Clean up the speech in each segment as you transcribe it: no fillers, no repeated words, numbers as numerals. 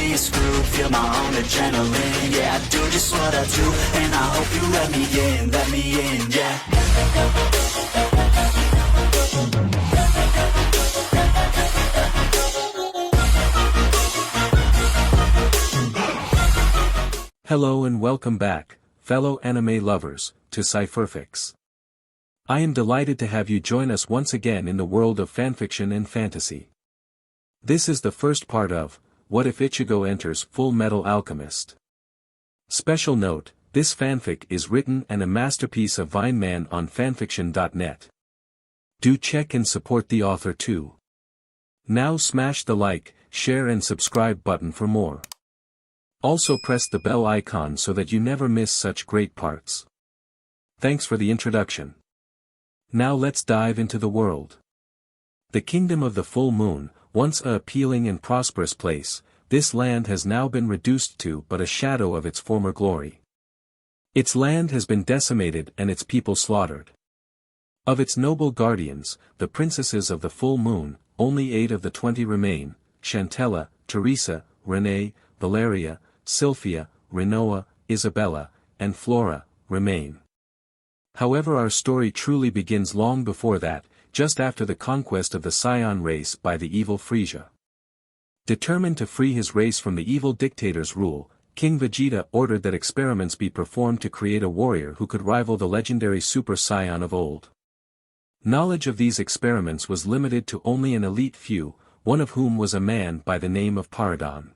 be screwed, feel my own adrenaline. Yeah, I do just what I do, and I hope you let me in, yeah. Hello and welcome back, fellow anime lovers, to Cypherfics. I am delighted to have you join us once again in the world of fanfiction and fantasy. This is the first part of, What If Ichigo Enters Fullmetal Alchemist? Special note, this fanfic is written and a masterpiece of Vineman on FANFICTIONnet. Do check and support the author too. Now smash the like, share and subscribe button for more. Also press the bell icon so that you never miss such great parts. Thanks for the introduction. Now let's dive into the world. The Kingdom of the Full Moon, once a appealing and prosperous place, this land has now been reduced to but a shadow of its former glory. Its land has been decimated and its people slaughtered. Of its noble guardians, the princesses of the full moon, only 8 of the 20 remain: Chantella, Teresa, Renee, Valeria, Sylphia, Renoa, Isabella, and Flora, remain. However, our story truly begins long before that, just after the conquest of the Scion race by the evil Frisia. Determined to free his race from the evil dictator's rule, King Vegeta ordered that experiments be performed to create a warrior who could rival the legendary Super Saiyan of old. Knowledge of these experiments was limited to only an elite few, one of whom was a man by the name of Paradon.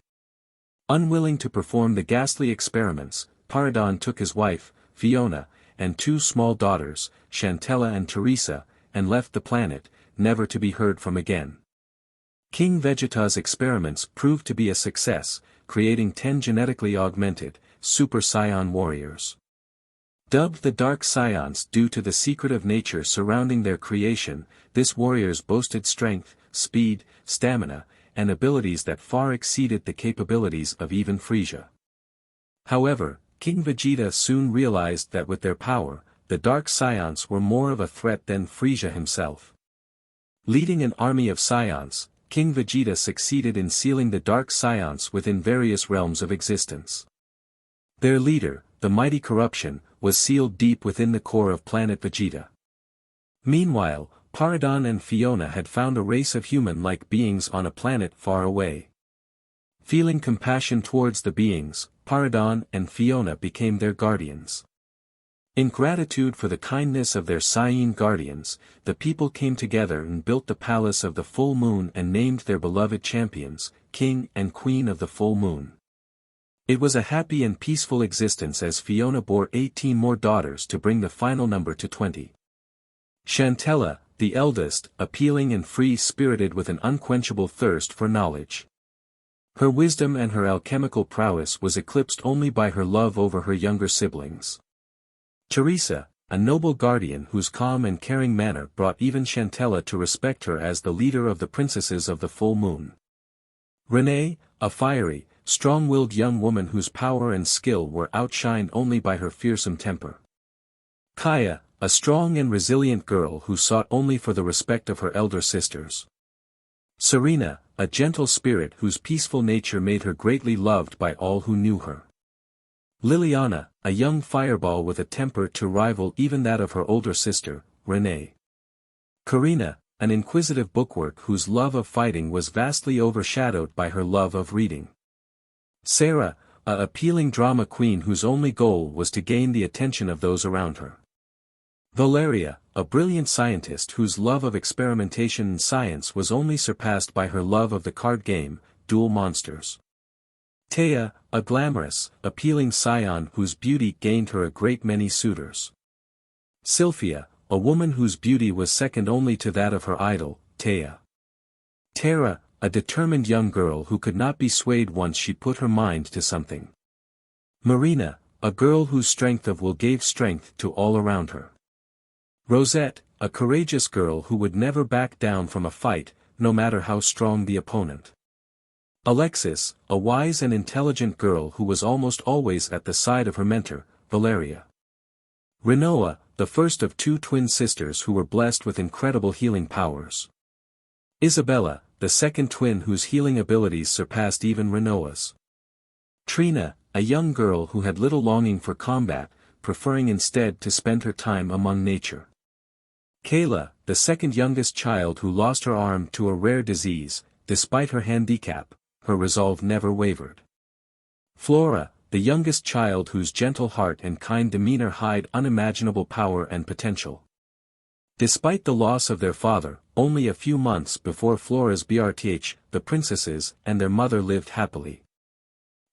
Unwilling to perform the ghastly experiments, Paradon took his wife, Fiona, and 2 small daughters, Chantella and Teresa, and left the planet, never to be heard from again. King Vegeta's experiments proved to be a success, creating 10 genetically augmented, Super Saiyan warriors. Dubbed the Dark Scions due to the secretive nature surrounding their creation, these warriors boasted strength, speed, stamina, and abilities that far exceeded the capabilities of even Frisia. However, King Vegeta soon realized that with their power, the Dark Scions were more of a threat than Frisia himself. Leading an army of Scions, King Vegeta succeeded in sealing the Dark Scions within various realms of existence. Their leader, the mighty Corruption, was sealed deep within the core of planet Vegeta. Meanwhile, Paradon and Fiona had found a race of human-like beings on a planet far away. Feeling compassion towards the beings, Paradon and Fiona became their guardians. In gratitude for the kindness of their Saiyan guardians, the people came together and built the Palace of the Full Moon and named their beloved champions, King and Queen of the Full Moon. It was a happy and peaceful existence as Fiona bore 18 more daughters to bring the final number to 20. Chantella, the eldest, appealing and free-spirited with an unquenchable thirst for knowledge. Her wisdom and her alchemical prowess was eclipsed only by her love over her younger siblings. Teresa, a noble guardian whose calm and caring manner brought even Chantella to respect her as the leader of the princesses of the full moon. Renee, a fiery, strong-willed young woman whose power and skill were outshined only by her fearsome temper. Kaya, a strong and resilient girl who sought only for the respect of her elder sisters. Serena, a gentle spirit whose peaceful nature made her greatly loved by all who knew her. Liliana, a young fireball with a temper to rival even that of her older sister, Renee. Karina, an inquisitive bookwork whose love of fighting was vastly overshadowed by her love of reading. Sarah, a appealing drama queen whose only goal was to gain the attention of those around her. Valeria, a brilliant scientist whose love of experimentation and science was only surpassed by her love of the card game, Duel Monsters. Taya, a glamorous, appealing scion whose beauty gained her a great many suitors. Sylphia, a woman whose beauty was second only to that of her idol, Taya. Tara, a determined young girl who could not be swayed once she put her mind to something. Marina, a girl whose strength of will gave strength to all around her. Rosette, a courageous girl who would never back down from a fight, no matter how strong the opponent. Alexis, a wise and intelligent girl who was almost always at the side of her mentor, Valeria. Renoa, the first of 2 twin sisters who were blessed with incredible healing powers. Isabella, the second twin whose healing abilities surpassed even Renoa's. Trina, a young girl who had little longing for combat, preferring instead to spend her time among nature. Kayla, the second youngest child who lost her arm to a rare disease, despite her handicap, her resolve never wavered. Flora, the youngest child whose gentle heart and kind demeanor hide unimaginable power and potential. Despite the loss of their father, only a few months before Flora's birth, the princesses and their mother lived happily.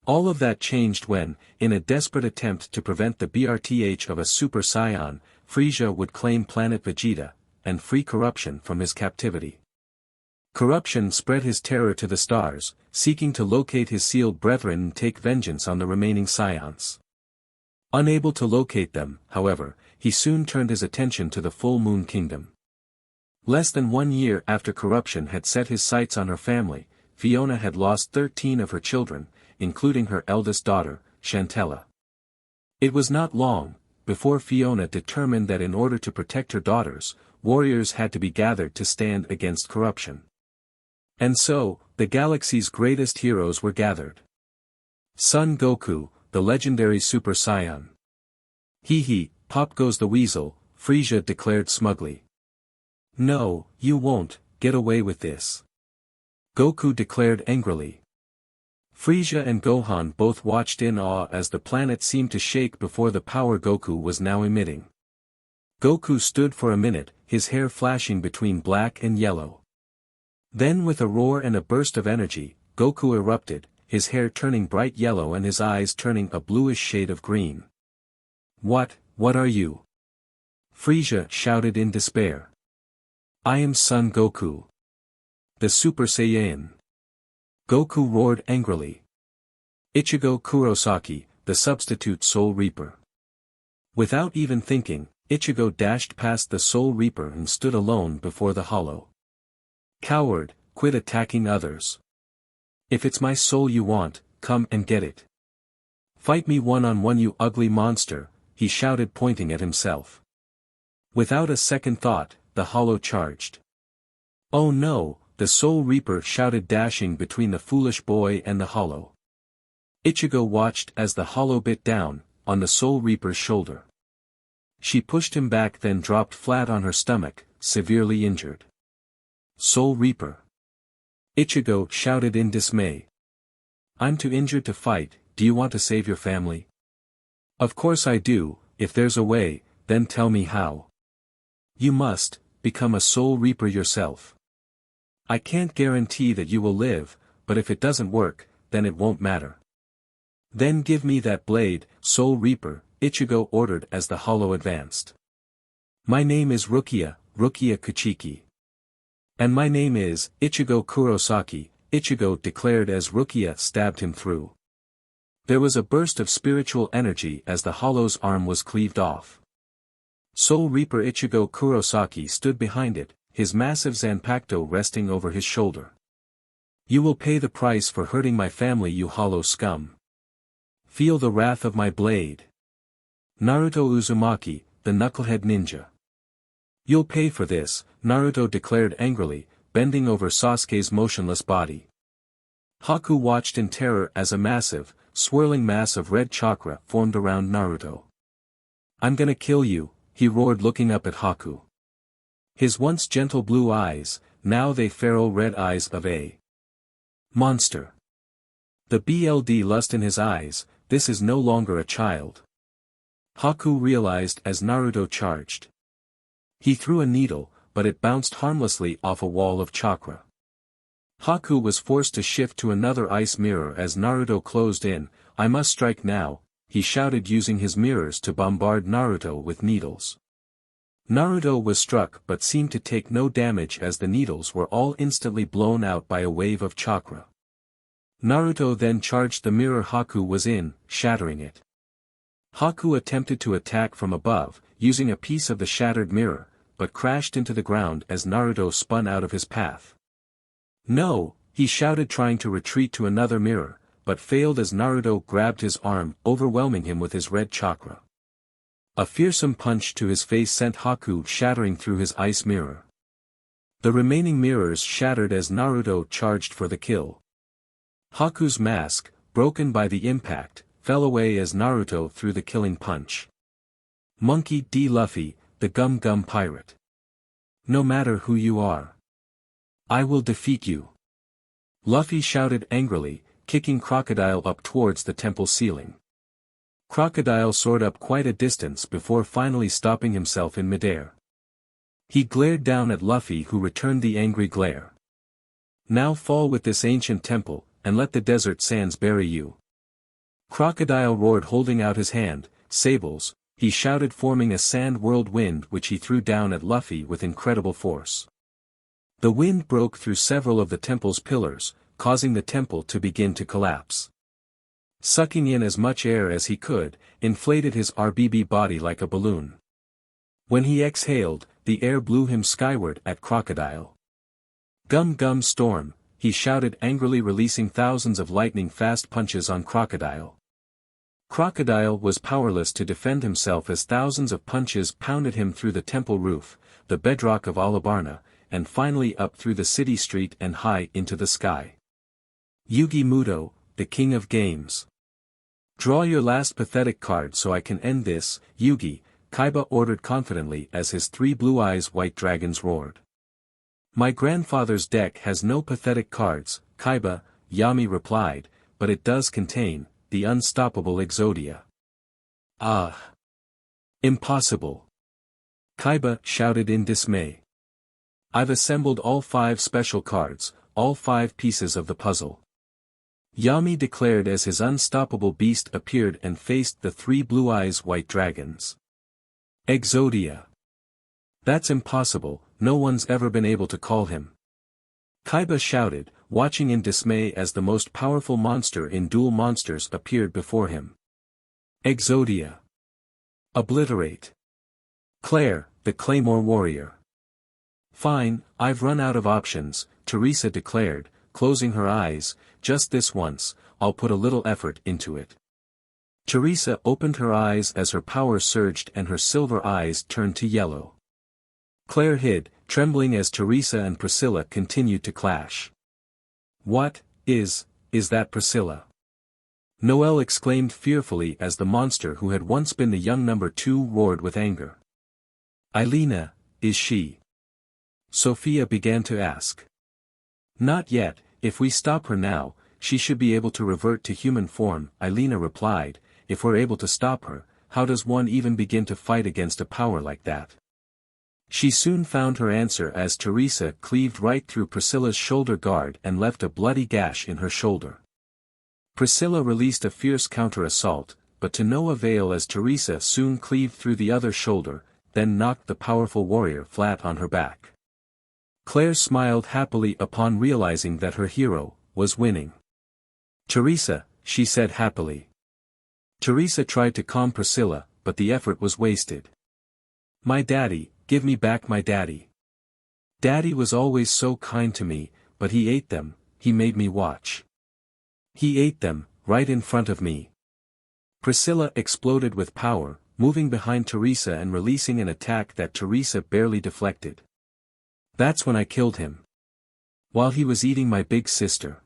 All of that changed when, in a desperate attempt to prevent the birth of a Super Saiyan, Frieza would claim planet Vegeta, and free corruption from his captivity. Corruption spread his terror to the stars, seeking to locate his sealed brethren and take vengeance on the remaining Saiyans. Unable to locate them, however, he soon turned his attention to the Full Moon Kingdom. Less than 1 year after corruption had set his sights on her family, Fiona had lost 13 of her children, including her eldest daughter, Chantella. It was not long before Fiona determined that in order to protect her daughters, warriors had to be gathered to stand against corruption. And so, the galaxy's greatest heroes were gathered. Son Goku, the legendary Super Saiyan. Hee, pop goes the weasel, Frieza declared smugly. No, you won't get away with this. Goku declared angrily. Frieza and Gohan both watched in awe as the planet seemed to shake before the power Goku was now emitting. Goku stood for a minute, his hair flashing between black and yellow. Then with a roar and a burst of energy, Goku erupted, his hair turning bright yellow and his eyes turning a bluish shade of green. What are you? Frieza shouted in despair. I am Son Goku, the Super Saiyan. Goku roared angrily. Ichigo Kurosaki, the substitute Soul Reaper. Without even thinking, Ichigo dashed past the Soul Reaper and stood alone before the hollow. Coward, quit attacking others. If it's my soul you want, come and get it. Fight me one-on-one, you ugly monster, he shouted, pointing at himself. Without a second thought, the hollow charged. Oh no, the Soul Reaper shouted, dashing between the foolish boy and the hollow. Ichigo watched as the hollow bit down, on the Soul Reaper's shoulder. She pushed him back, then dropped flat on her stomach, severely injured. Soul Reaper. Ichigo shouted in dismay. I'm too injured to fight, do you want to save your family? Of course I do, if there's a way, then tell me how. You must become a Soul Reaper yourself. I can't guarantee that you will live, but if it doesn't work, then it won't matter. Then give me that blade, Soul Reaper, Ichigo ordered as the hollow advanced. My name is Rukia Kuchiki. And my name is, Ichigo Kurosaki, Ichigo declared as Rukia stabbed him through. There was a burst of spiritual energy as the hollow's arm was cleaved off. Soul Reaper Ichigo Kurosaki stood behind it, his massive Zanpakuto resting over his shoulder. You will pay the price for hurting my family, you hollow scum. Feel the wrath of my blade. Naruto Uzumaki, the knucklehead ninja. You'll pay for this, Naruto declared angrily, bending over Sasuke's motionless body. Haku watched in terror as a massive, swirling mass of red chakra formed around Naruto. I'm gonna kill you, he roared, looking up at Haku. His once gentle blue eyes, now they feral red eyes of a monster. The blood lust in his eyes, this is no longer a child. Haku realized as Naruto charged. He threw a needle, but it bounced harmlessly off a wall of chakra. Haku was forced to shift to another ice mirror as Naruto closed in. I must strike now, he shouted, using his mirrors to bombard Naruto with needles. Naruto was struck but seemed to take no damage as the needles were all instantly blown out by a wave of chakra. Naruto then charged the mirror Haku was in, shattering it. Haku attempted to attack from above, using a piece of the shattered mirror, but crashed into the ground as Naruto spun out of his path. No, he shouted, trying to retreat to another mirror, but failed as Naruto grabbed his arm, overwhelming him with his red chakra. A fearsome punch to his face sent Haku shattering through his ice mirror. The remaining mirrors shattered as Naruto charged for the kill. Haku's mask, broken by the impact, fell away as Naruto threw the killing punch. Monkey D. Luffy, the Gum Gum Pirate. No matter who you are, I will defeat you. Luffy shouted angrily, kicking Crocodile up towards the temple ceiling. Crocodile soared up quite a distance before finally stopping himself in midair. He glared down at Luffy, who returned the angry glare. Now fall with this ancient temple, and let the desert sands bury you. Crocodile roared, holding out his hand. Sables, he shouted, forming a sand whirlwind which he threw down at Luffy with incredible force. The wind broke through several of the temple's pillars, causing the temple to begin to collapse. Sucking in as much air as he could, inflated his RBB body like a balloon. When he exhaled, the air blew him skyward at Crocodile. Gum Gum Storm, he shouted angrily, releasing thousands of lightning-fast punches on Crocodile. Crocodile was powerless to defend himself as thousands of punches pounded him through the temple roof, the bedrock of Alabarna, and finally up through the city street and high into the sky. Yugi Muto, the king of games. Draw your last pathetic card so I can end this, Yugi, Kaiba ordered confidently as his 3 blue-eyes white dragons roared. My grandfather's deck has no pathetic cards, Kaiba, Yami replied, but it does contain the unstoppable Exodia. Ah! Impossible! Kaiba shouted in dismay. I've assembled all 5 special cards, all 5 pieces of the puzzle. Yami declared as his unstoppable beast appeared and faced the 3 blue-eyes white dragons. Exodia. That's impossible, no one's ever been able to call him. Kaiba shouted, watching in dismay as the most powerful monster in Duel Monsters appeared before him. Exodia. Obliterate. Claire, the Claymore Warrior. Fine, I've run out of options, Teresa declared, closing her eyes. Just this once, I'll put a little effort into it. Teresa opened her eyes as her power surged and her silver eyes turned to yellow. Claire hid, trembling as Teresa and Priscilla continued to clash. What is that Priscilla? Noelle exclaimed fearfully as the monster who had once been the young number 2 roared with anger. Ailina, is she? Sophia began to ask. Not yet, if we stop her now, she should be able to revert to human form, Ailina replied. If we're able to stop her, how does one even begin to fight against a power like that? She soon found her answer as Teresa cleaved right through Priscilla's shoulder guard and left a bloody gash in her shoulder. Priscilla released a fierce counter-assault, but to no avail as Teresa soon cleaved through the other shoulder, then knocked the powerful warrior flat on her back. Claire smiled happily upon realizing that her hero was winning. Teresa, she said happily. Teresa tried to calm Priscilla, but the effort was wasted. My daddy, give me back my daddy. Daddy was always so kind to me, but he ate them, he made me watch. He ate them, right in front of me. Priscilla exploded with power, moving behind Teresa and releasing an attack that Teresa barely deflected. That's when I killed him. While he was eating my big sister.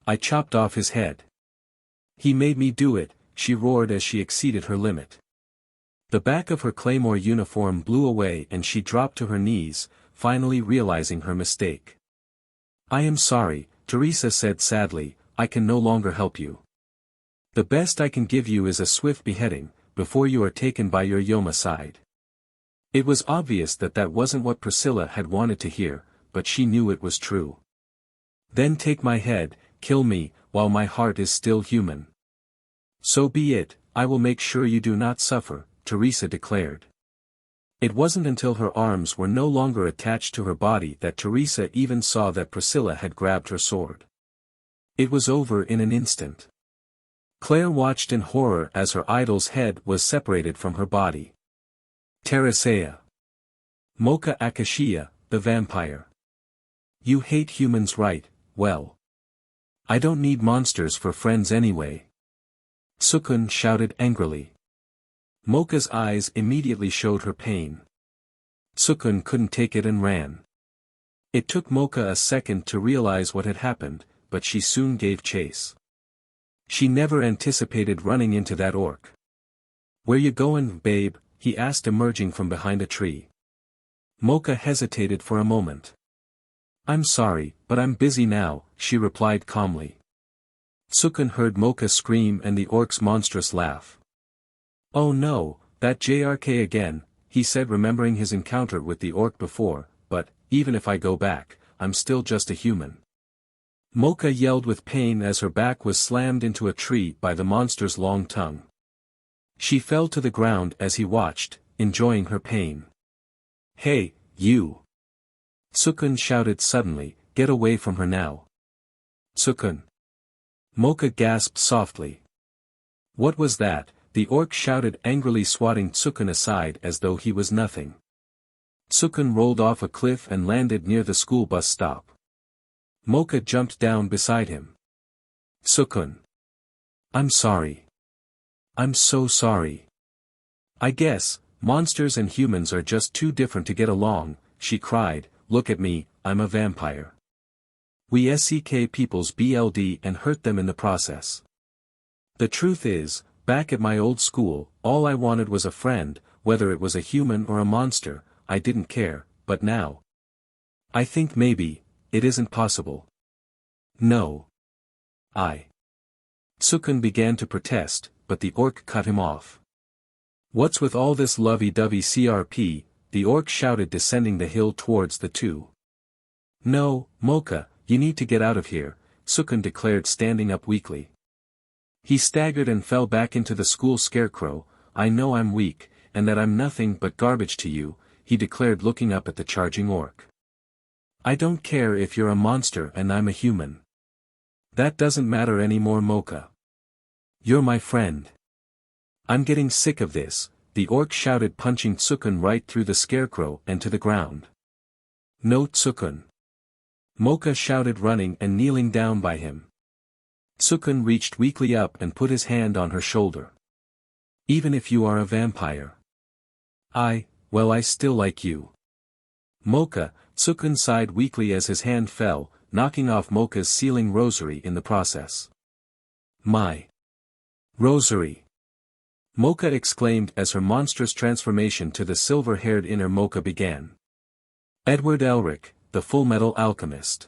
I chopped off his head. He made me do it, she roared as she exceeded her limit. The back of her claymore uniform blew away and she dropped to her knees, finally realizing her mistake. I am sorry, Teresa said sadly, I can no longer help you. The best I can give you is a swift beheading, before you are taken by your Yoma side. It was obvious that that wasn't what Priscilla had wanted to hear, but she knew it was true. Then take my head, kill me, while my heart is still human. So be it, I will make sure you do not suffer, Teresa declared. It wasn't until her arms were no longer attached to her body that Teresa even saw that Priscilla had grabbed her sword. It was over in an instant. Claire watched in horror as her idol's head was separated from her body. Teresa. Mocha Akashiya, the vampire. You hate humans, right? Well. I don't need monsters for friends anyway. Tsukune shouted angrily. Mocha's eyes immediately showed her pain. Tsukune couldn't take it and ran. It took Mocha a second to realize what had happened, but she soon gave chase. She never anticipated running into that orc. "Where you goin', babe?" he asked, emerging from behind a tree. Mocha hesitated for a moment. "I'm sorry, but I'm busy now," she replied calmly. Tsukune heard Mocha scream and the orc's monstrous laugh. "Oh no, that JRK again," he said, remembering his encounter with the orc before, "but, even if I go back, I'm still just a human." Mocha yelled with pain as her back was slammed into a tree by the monster's long tongue. She fell to the ground as he watched, enjoying her pain. "Hey, you!" Tsukune shouted suddenly, "Get away from her now." "Tsukune!" Mocha gasped softly. "What was that?" the orc shouted angrily, swatting Tsukune aside as though he was nothing. Tsukune rolled off a cliff and landed near the school bus stop. Mocha jumped down beside him. "Tsukune. I'm sorry. I'm so sorry. I guess, monsters and humans are just too different to get along," she cried. "Look at me, I'm a vampire. We seek people's blood and hurt them in the process. The truth is, back at my old school, all I wanted was a friend, whether it was a human or a monster, I didn't care, but now. I think maybe, it isn't possible. No. Tsukune began to protest, but the orc cut him off. "What's with all this lovey-dovey CRP?" the orc shouted, descending the hill towards the two. "No, Mocha, you need to get out of here," Tsukune declared, standing up weakly. He staggered and fell back into the school scarecrow. "I know I'm weak, and that I'm nothing but garbage to you," he declared, looking up at the charging orc. "I don't care if you're a monster and I'm a human. That doesn't matter anymore, Mocha. You're my friend. I'm getting sick of this," the orc shouted, punching Tsukune right through the scarecrow and to the ground. "No, Tsukune!" Mocha shouted, running and kneeling down by him. Tsukune reached weakly up and put his hand on her shoulder. "Even if you are a vampire, well, I still like you." "Mocha," Tsukune sighed weakly as his hand fell, knocking off Mocha's sealing rosary in the process. "My rosary!" Mocha exclaimed as her monstrous transformation to the silver-haired inner Mocha began. Edward Elric, the Fullmetal Alchemist.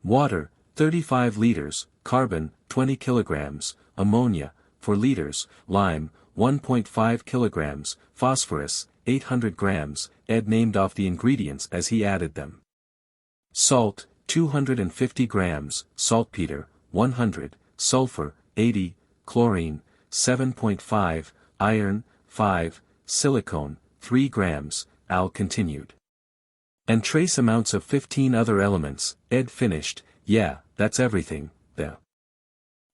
Water, 35 liters, carbon, 20 kilograms, ammonia, 4 liters, lime, 1.5 kilograms, phosphorus, 800 grams, Ed named off the ingredients as he added them. Salt, 250 grams, saltpeter, 100, sulfur, 80, chlorine, 7.5, iron, 5, silicone, 3 grams, Al continued. And trace amounts of 15 other elements, Ed finished. "Yeah, that's everything, the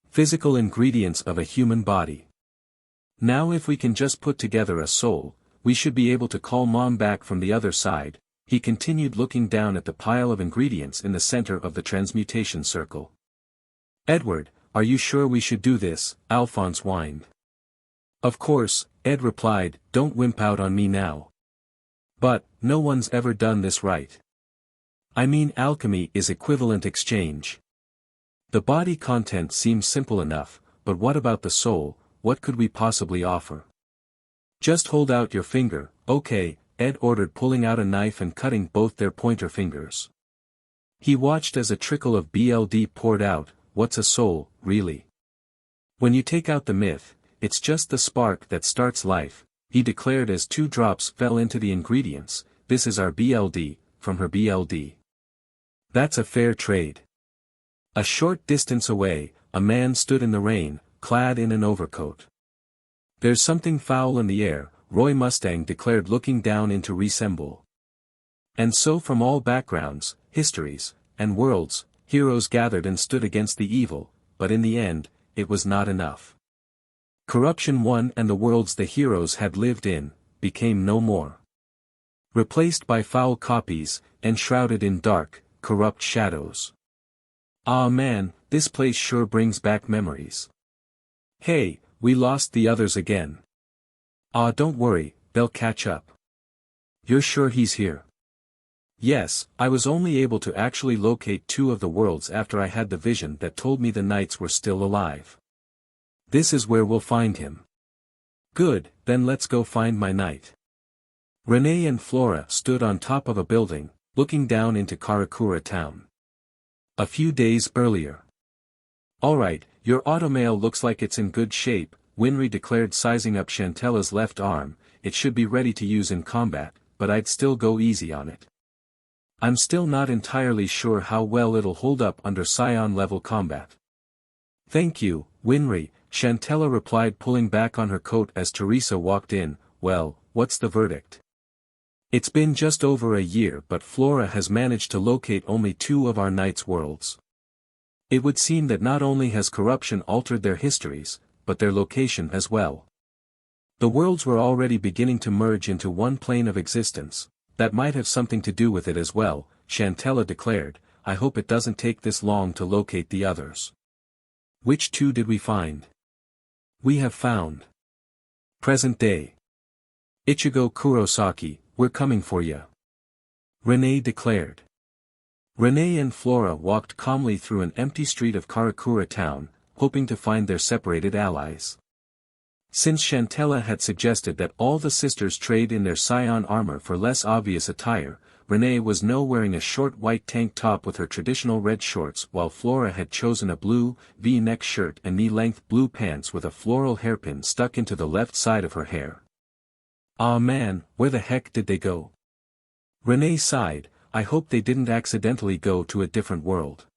physical ingredients of a human body. Now if we can just put together a soul, we should be able to call Mom back from the other side," he continued, looking down at the pile of ingredients in the center of the transmutation circle. "Edward, are you sure we should do this?" Alphonse whined. "Of course," Ed replied, "don't wimp out on me now. But, no one's ever done this right. I mean, alchemy is equivalent exchange. The body content seems simple enough, but what about the soul? What could we possibly offer?" "Just hold out your finger." "Okay," Ed ordered, pulling out a knife and cutting both their pointer fingers. He watched as a trickle of blood poured out. "What's a soul, really? When you take out the myth, it's just the spark that starts life," he declared as 2 drops fell into the ingredients. "This is our blood, from her blood. That's a fair trade." A short distance away, a man stood in the rain, clad in an overcoat. "There's something foul in the air," Roy Mustang declared, looking down into Resemble. And so from all backgrounds, histories, and worlds, heroes gathered and stood against the evil, but in the end, it was not enough. Corruption won, and the worlds the heroes had lived in became no more. Replaced by foul copies, enshrouded in dark, corrupt shadows. Ah man, this place sure brings back memories. "Hey, we lost the others again." "Ah, don't worry, they'll catch up." "You're sure he's here?" Yes, I was only able to actually locate 2 of the worlds after I had the vision that told me the knights were still alive. This is where we'll find him. Good, then let's go find my knight. Renee and Flora stood on top of a building, looking down into Karakura town. A few days earlier. Alright, your automail looks like it's in good shape, Winry declared, sizing up Chantella's left arm. It should be ready to use in combat, but I'd still go easy on it. I'm still not entirely sure how well it'll hold up under Scion-level combat. Thank you, Winry, Chantella replied, pulling back on her coat as Teresa walked in. Well, what's the verdict? It's been just over a year, but Flora has managed to locate only 2 of our knights' worlds. It would seem that not only has corruption altered their histories, but their location as well. The worlds were already beginning to merge into one plane of existence. That might have something to do with it as well, Chantella declared. I hope it doesn't take this long to locate the others. Which 2 did we find? We have found. Present day. Ichigo Kurosaki, we're coming for ya. Renee declared. Renee and Flora walked calmly through an empty street of Karakura town, hoping to find their separated allies. Since Chantella had suggested that all the sisters trade in their Scion armor for less obvious attire, Renee was now wearing a short white tank top with her traditional red shorts, while Flora had chosen a blue, V-neck shirt and knee-length blue pants with a floral hairpin stuck into the left side of her hair. Ah man, where the heck did they go? Renee sighed. I hope they didn't accidentally go to a different world.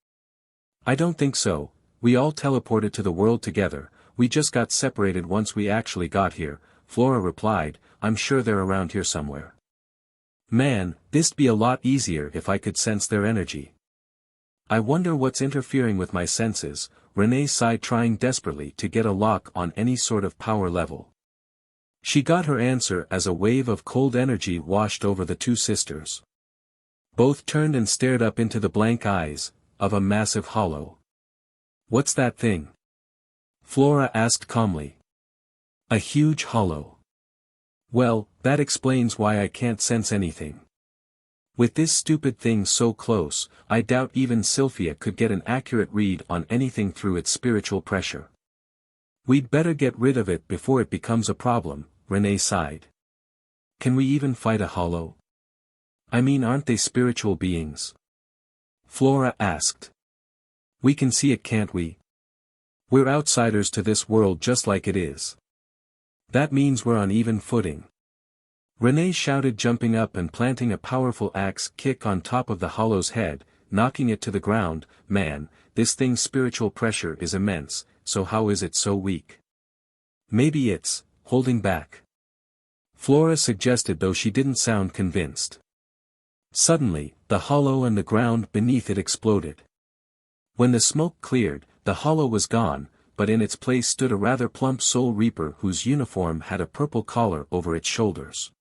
I don't think so, we all teleported to the world together. We just got separated once we actually got here, Flora replied. I'm sure they're around here somewhere. Man, this'd be a lot easier if I could sense their energy. I wonder what's interfering with my senses, Renee sighed, trying desperately to get a lock on any sort of power level. She got her answer as a wave of cold energy washed over the 2 sisters. Both turned and stared up into the blank eyes of a massive hollow. What's that thing? Flora asked calmly. A huge hollow. Well, that explains why I can't sense anything. With this stupid thing so close, I doubt even Sylphia could get an accurate read on anything through its spiritual pressure. We'd better get rid of it before it becomes a problem, Renee sighed. Can we even fight a hollow? I mean, aren't they spiritual beings? Flora asked. We can see it, can't we? We're outsiders to this world just like it is. That means we're on even footing. Renee shouted, jumping up and planting a powerful axe kick on top of the hollow's head, knocking it to the ground. Man, this thing's spiritual pressure is immense, so how is it so weak? Maybe it's holding back. Flora suggested, though she didn't sound convinced. Suddenly, the hollow and the ground beneath it exploded. When the smoke cleared, the hollow was gone, but in its place stood a rather plump Soul Reaper whose uniform had a purple collar over its shoulders.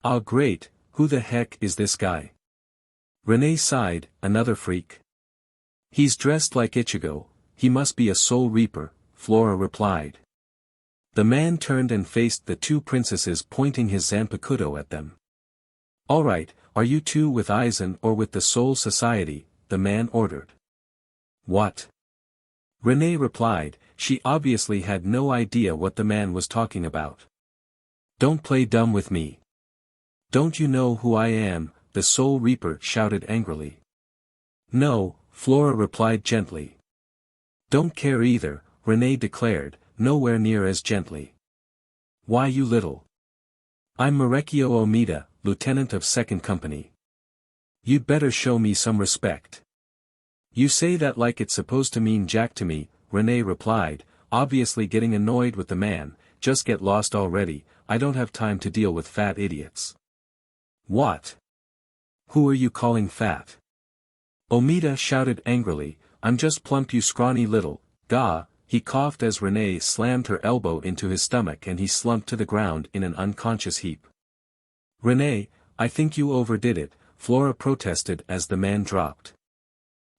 Ah great, who the heck is this guy? Renee sighed. Another freak. He's dressed like Ichigo, he must be a Soul Reaper, Flora replied. The man turned and faced the 2 princesses, pointing his Zanpakuto at them. Alright, are you 2 with Aizen or with the Soul Society? The man ordered. What? Renee replied. She obviously had no idea what the man was talking about. Don't play dumb with me. Don't you know who I am? The Soul Reaper shouted angrily. No, Flora replied gently. Don't care either, Renee declared, nowhere near as gently. Why, you little? I'm Marekio Omida, lieutenant of 2nd Company. You'd better show me some respect. You say that like it's supposed to mean jack to me, Renee replied, obviously getting annoyed with the man. Just get lost already, I don't have time to deal with fat idiots. What? Who are you calling fat? Omida shouted angrily. I'm just plump, you scrawny little, gah. He coughed as Renee slammed her elbow into his stomach and he slumped to the ground in an unconscious heap. Renee, I think you overdid it, Flora protested as the man dropped.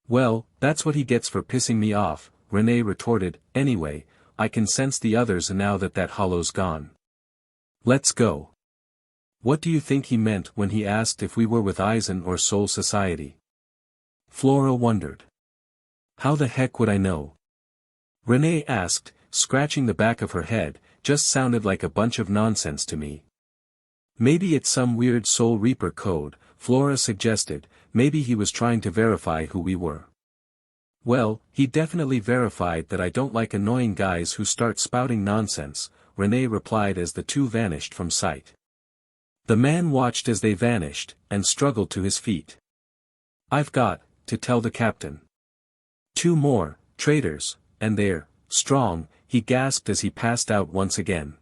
Well, that's what he gets for pissing me off, Renee retorted. Anyway, I can sense the others now that that hollow's gone. Let's go. What do you think he meant when he asked if we were with Aizen or Soul Society? Flora wondered. How the heck would I know? Renee asked, scratching the back of her head, just sounded like a bunch of nonsense to me. Maybe it's some weird Soul Reaper code, Flora suggested, maybe he was trying to verify who we were. Well, he definitely verified that I don't like annoying guys who start spouting nonsense, Renee replied as the two vanished from sight. The man watched as they vanished, and struggled to his feet. I've got to tell the captain. 2 more, traitors, and they're strong, he gasped as he passed out once again.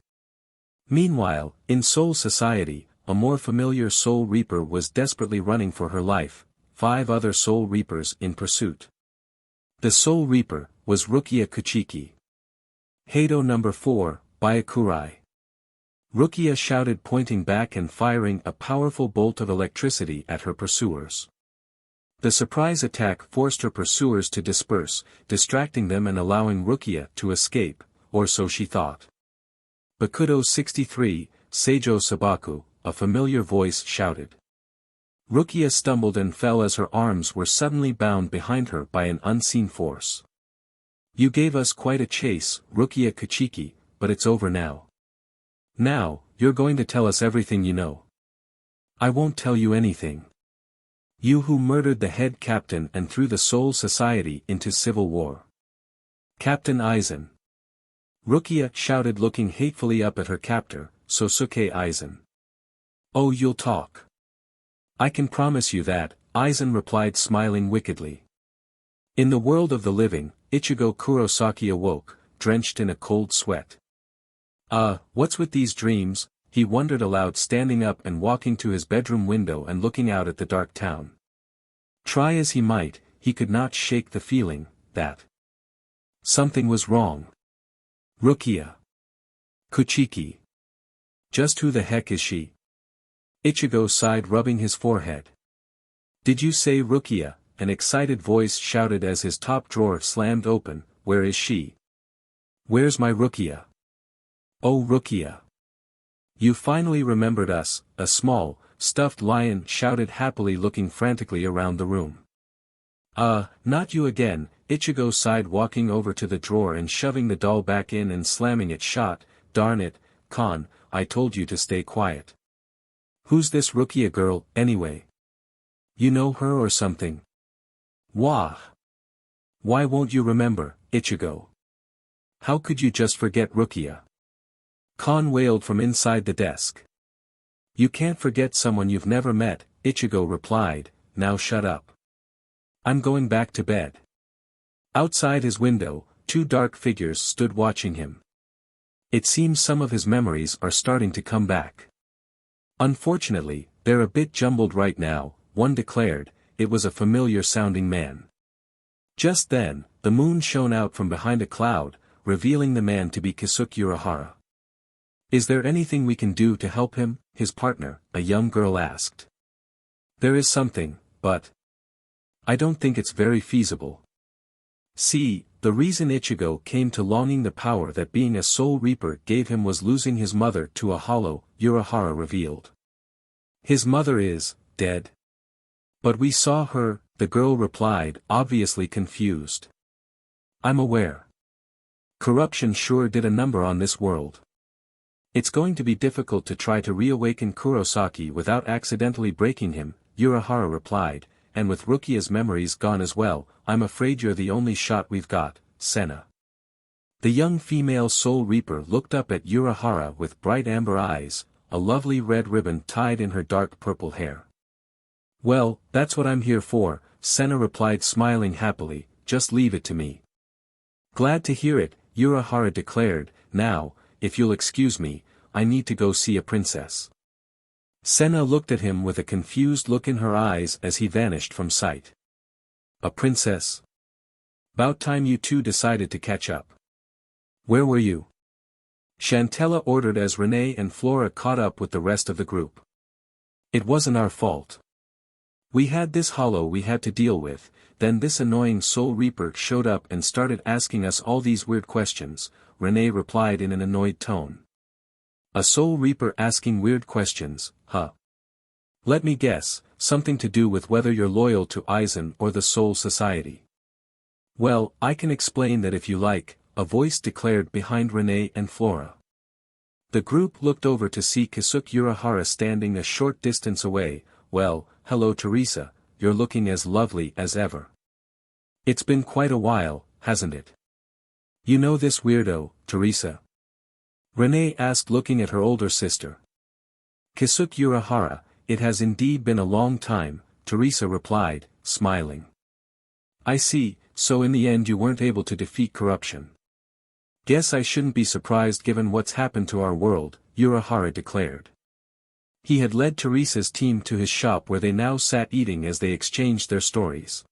Meanwhile, in Soul Society, a more familiar Soul Reaper was desperately running for her life, 5 other Soul Reapers in pursuit. The Soul Reaper was Rukia Kuchiki. Heido number 4, Byakurai. Rukia shouted, pointing back and firing a powerful bolt of electricity at her pursuers. The surprise attack forced her pursuers to disperse, distracting them and allowing Rukia to escape, or so she thought. Bakudo 63, Seijo Sabaku, a familiar voice shouted. Rukia stumbled and fell as her arms were suddenly bound behind her by an unseen force. You gave us quite a chase, Rukia Kuchiki, but it's over now. Now, you're going to tell us everything you know. I won't tell you anything. You who murdered the head captain and threw the Soul Society into civil war. Captain Aizen. Rukia shouted, looking hatefully up at her captor, Sosuke Aizen. Oh, you'll talk. I can promise you that, Aizen replied, smiling wickedly. In the world of the living, Ichigo Kurosaki awoke, drenched in a cold sweat. What's with these dreams? He wondered aloud, standing up and walking to his bedroom window and looking out at the dark town. Try as he might, he could not shake the feeling that something was wrong. Rukia Kuchiki. Just who the heck is she? Ichigo sighed, rubbing his forehead. Did you say Rukia? An excited voice shouted as his top drawer slammed open. Where is she? Where's my Rukia? Oh, Rukia. You finally remembered us, a small, stuffed lion shouted happily, looking frantically around the room. Not you again, Ichigo sighed, walking over to the drawer and shoving the doll back in and slamming it shut. Darn it, Kon, I told you to stay quiet. Who's this Rukia girl, anyway? You know her or something? Wah! Why won't you remember, Ichigo? How could you just forget Rukia? Kon wailed from inside the desk. You can't forget someone you've never met, Ichigo replied. Now shut up. I'm going back to bed. Outside his window, 2 dark figures stood watching him. It seems some of his memories are starting to come back. Unfortunately, they're a bit jumbled right now, one declared. It was a familiar-sounding man. Just then, the moon shone out from behind a cloud, revealing the man to be Kisuke Urahara. Is there anything we can do to help him? His partner, a young girl, asked. There is something, but I don't think it's very feasible. See, the reason Ichigo came to longing the power that being a Soul Reaper gave him was losing his mother to a hollow, Urahara revealed. His mother is dead. But we saw her, the girl replied, obviously confused. I'm aware. Corruption sure did a number on this world. It's going to be difficult to try to reawaken Kurosaki without accidentally breaking him, Urahara replied, and with Rukia's memories gone as well, I'm afraid you're the only shot we've got, Senna. The young female Soul Reaper looked up at Urahara with bright amber eyes, a lovely red ribbon tied in her dark purple hair. Well, that's what I'm here for, Senna replied, smiling happily, just leave it to me. Glad to hear it, Urahara declared. Now, if you'll excuse me, I need to go see a princess. Senna looked at him with a confused look in her eyes as he vanished from sight. A princess? About time you two decided to catch up. Where were you? Chantella ordered as Renee and Flora caught up with the rest of the group. It wasn't our fault. We had this hollow we had to deal with, then this annoying Soul Reaper showed up and started asking us all these weird questions, Renee replied in an annoyed tone. A Soul Reaper asking weird questions, huh? Let me guess, something to do with whether you're loyal to Aizen or the Soul Society. Well, I can explain that if you like, a voice declared behind Renee and Flora. The group looked over to see Kisuke Urahara standing a short distance away. Well, hello Teresa, you're looking as lovely as ever. It's been quite a while, hasn't it? You know this weirdo, Teresa? Renee asked looking at her older sister. Kisuke Urahara, it has indeed been a long time, Teresa replied, smiling. I see, so in the end you weren't able to defeat corruption. Guess I shouldn't be surprised given what's happened to our world, Urahara declared. He had led Teresa's team to his shop where they now sat eating as they exchanged their stories.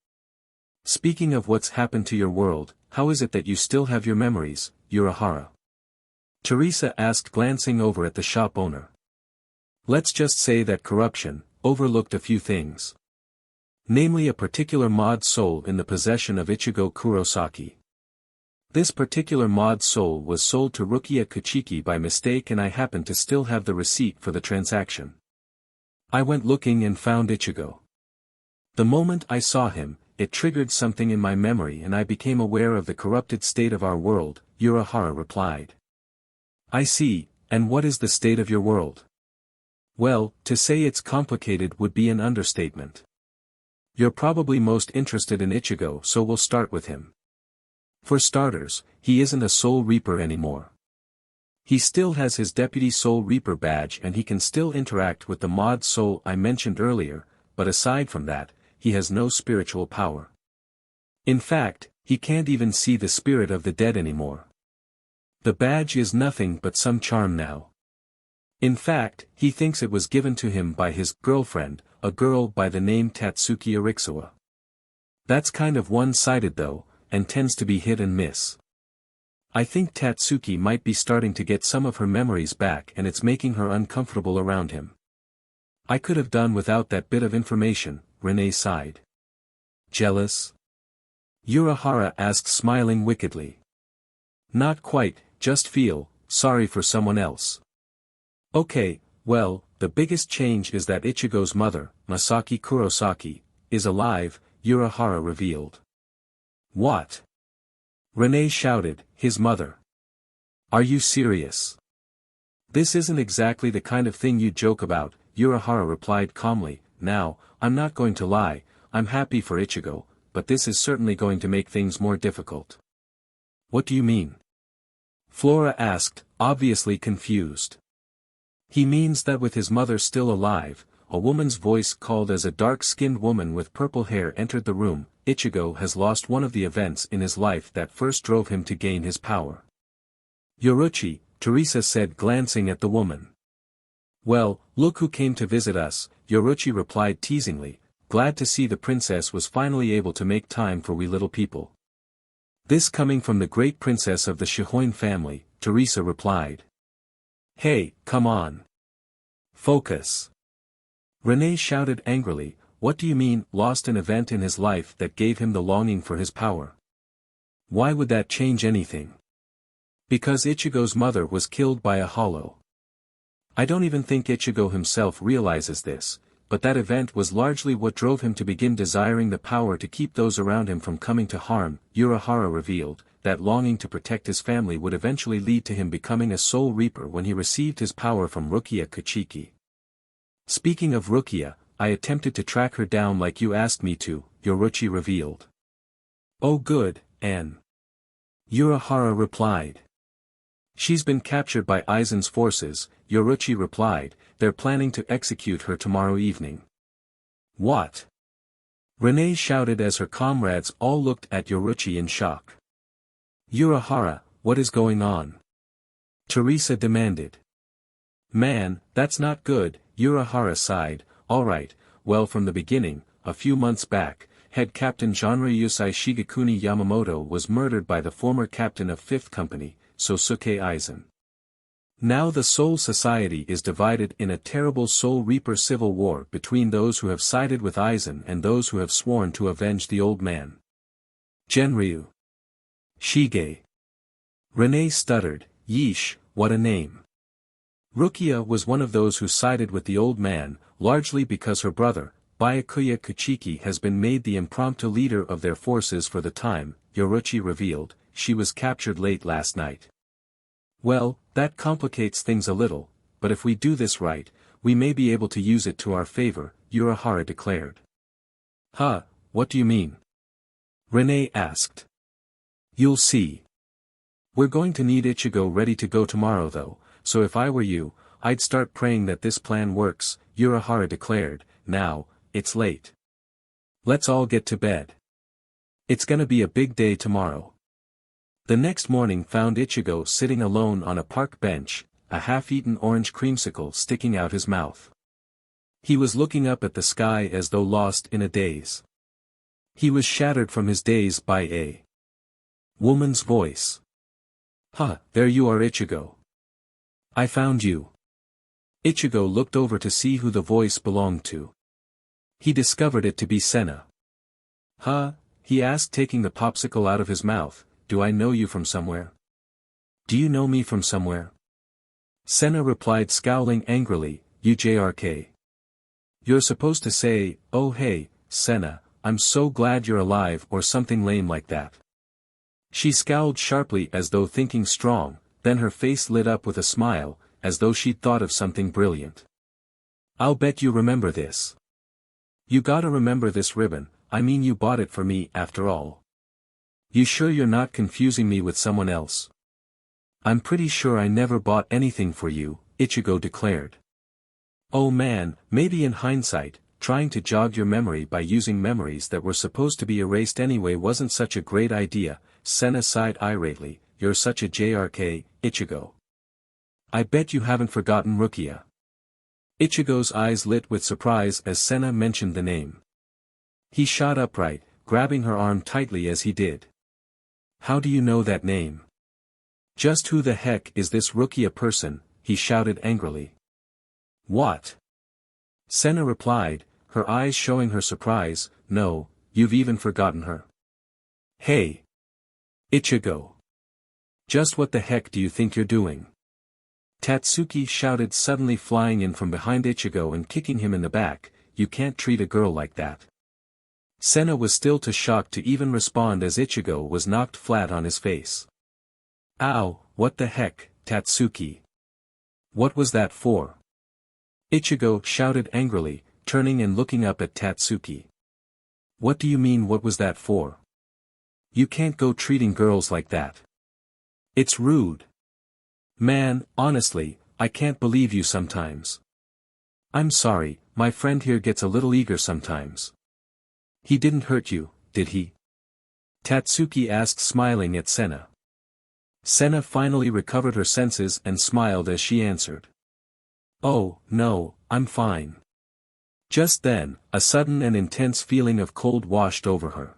Speaking of what's happened to your world, how is it that you still have your memories, Urahara? Teresa asked glancing over at the shop owner. Let's just say that corruption overlooked a few things. Namely a particular mod soul in the possession of Ichigo Kurosaki. This particular mod soul was sold to Rukia Kuchiki by mistake and I happen to still have the receipt for the transaction. I went looking and found Ichigo. The moment I saw him, it triggered something in my memory and I became aware of the corrupted state of our world, Urahara replied. I see, and what is the state of your world? Well, to say it's complicated would be an understatement. You're probably most interested in Ichigo so we'll start with him. For starters, he isn't a Soul Reaper anymore. He still has his Deputy Soul Reaper badge and he can still interact with the mod soul I mentioned earlier, but aside from that, he has no spiritual power. In fact, he can't even see the spirit of the dead anymore. The badge is nothing but some charm now. In fact, he thinks it was given to him by his girlfriend, a girl by the name Tatsuki Ariksawa. That's kind of one-sided though, and tends to be hit and miss. I think Tatsuki might be starting to get some of her memories back and it's making her uncomfortable around him. I could have done without that bit of information, Renee sighed. Jealous? Urahara asked smiling wickedly. Not quite, just feel sorry for someone else. Okay, well, the biggest change is that Ichigo's mother, Masaki Kurosaki, is alive, Urahara revealed. What? Renee shouted, his mother. Are you serious? This isn't exactly the kind of thing you joke about, Urahara replied calmly. Now, I'm not going to lie, I'm happy for Ichigo, but this is certainly going to make things more difficult. What do you mean? Flora asked, obviously confused. He means that with his mother still alive, a woman's voice called as a dark-skinned woman with purple hair entered the room. Ichigo has lost one of the events in his life that first drove him to gain his power. Yoruchi, Teresa said glancing at the woman. Well, look who came to visit us, Yoruchi replied teasingly, glad to see the princess was finally able to make time for we little people. This coming from the great princess of the Shihoin family, Teresa replied. Hey, come on. Focus. Renee shouted angrily, what do you mean, lost an event in his life that gave him the longing for his power? Why would that change anything? Because Ichigo's mother was killed by a hollow. I don't even think Ichigo himself realizes this, but that event was largely what drove him to begin desiring the power to keep those around him from coming to harm. Urahara revealed, that longing to protect his family would eventually lead to him becoming a Soul Reaper when he received his power from Rukia Kuchiki. Speaking of Rukia, I attempted to track her down like you asked me to, Yoruchi revealed. Oh good, Anne. Urahara replied. She's been captured by Aizen's forces, Yoruchi replied, they're planning to execute her tomorrow evening. What? Renee shouted as her comrades all looked at Yoruchi in shock. Urahara, what is going on? Teresa demanded. Man, that's not good, Urahara sighed. Alright, well from the beginning, a few months back, head captain Genryusai Shigekuni Yamamoto was murdered by the former captain of 5th Company, Sosuke Aizen. Now the Soul Society is divided in a terrible Soul Reaper civil war between those who have sided with Aizen and those who have sworn to avenge the old man. Genryu. Shige. Renee stuttered, yeesh, what a name. Rukia was one of those who sided with the old man, largely because her brother, Byakuya Kuchiki has been made the impromptu leader of their forces for the time, Yoruchi revealed. She was captured late last night. Well, that complicates things a little, but if we do this right, we may be able to use it to our favor, Urahara declared. Huh, what do you mean? Renee asked. You'll see. We're going to need Ichigo ready to go tomorrow though, so if I were you, I'd start praying that this plan works, Urahara declared. Now, it's late. Let's all get to bed. It's gonna be a big day tomorrow. The next morning found Ichigo sitting alone on a park bench, a half-eaten orange creamsicle sticking out his mouth. He was looking up at the sky as though lost in a daze. He was shattered from his daze by a woman's voice. Huh, there you are, Ichigo. I found you. Ichigo looked over to see who the voice belonged to. He discovered it to be Senna. Huh? He asked, taking the popsicle out of his mouth. Do I know you from somewhere? Do you know me from somewhere? Senna replied, scowling angrily, UJRK. You're supposed to say, oh hey, Senna, I'm so glad you're alive, or something lame like that. She scowled sharply as though thinking strong, then her face lit up with a smile, as though she'd thought of something brilliant. I'll bet you remember this. You gotta remember this ribbon, I mean you bought it for me after all. You sure you're not confusing me with someone else? I'm pretty sure I never bought anything for you, Ichigo declared. Oh man, maybe in hindsight, trying to jog your memory by using memories that were supposed to be erased anyway wasn't such a great idea, Senna sighed irately. You're such a JRK, Ichigo. I bet you haven't forgotten Rukia. Ichigo's eyes lit with surprise as Senna mentioned the name. He shot upright, grabbing her arm tightly as he did. How do you know that name? Just who the heck is this Rukia person? He shouted angrily. What? Senna replied, her eyes showing her surprise. No, you've even forgotten her. Hey! Ichigo! Just what the heck do you think you're doing? Tatsuki shouted, suddenly flying in from behind Ichigo and kicking him in the back. You can't treat a girl like that. Senna was still too shocked to even respond as Ichigo was knocked flat on his face. Ow, what the heck, Tatsuki? What was that for? Ichigo shouted angrily, turning and looking up at Tatsuki. What do you mean, what was that for? You can't go treating girls like that. It's rude. Man, honestly, I can't believe you sometimes. I'm sorry, my friend here gets a little eager sometimes. He didn't hurt you, did he? Tatsuki asked, smiling at Senna. Senna finally recovered her senses and smiled as she answered. Oh, no, I'm fine. Just then, a sudden and intense feeling of cold washed over her.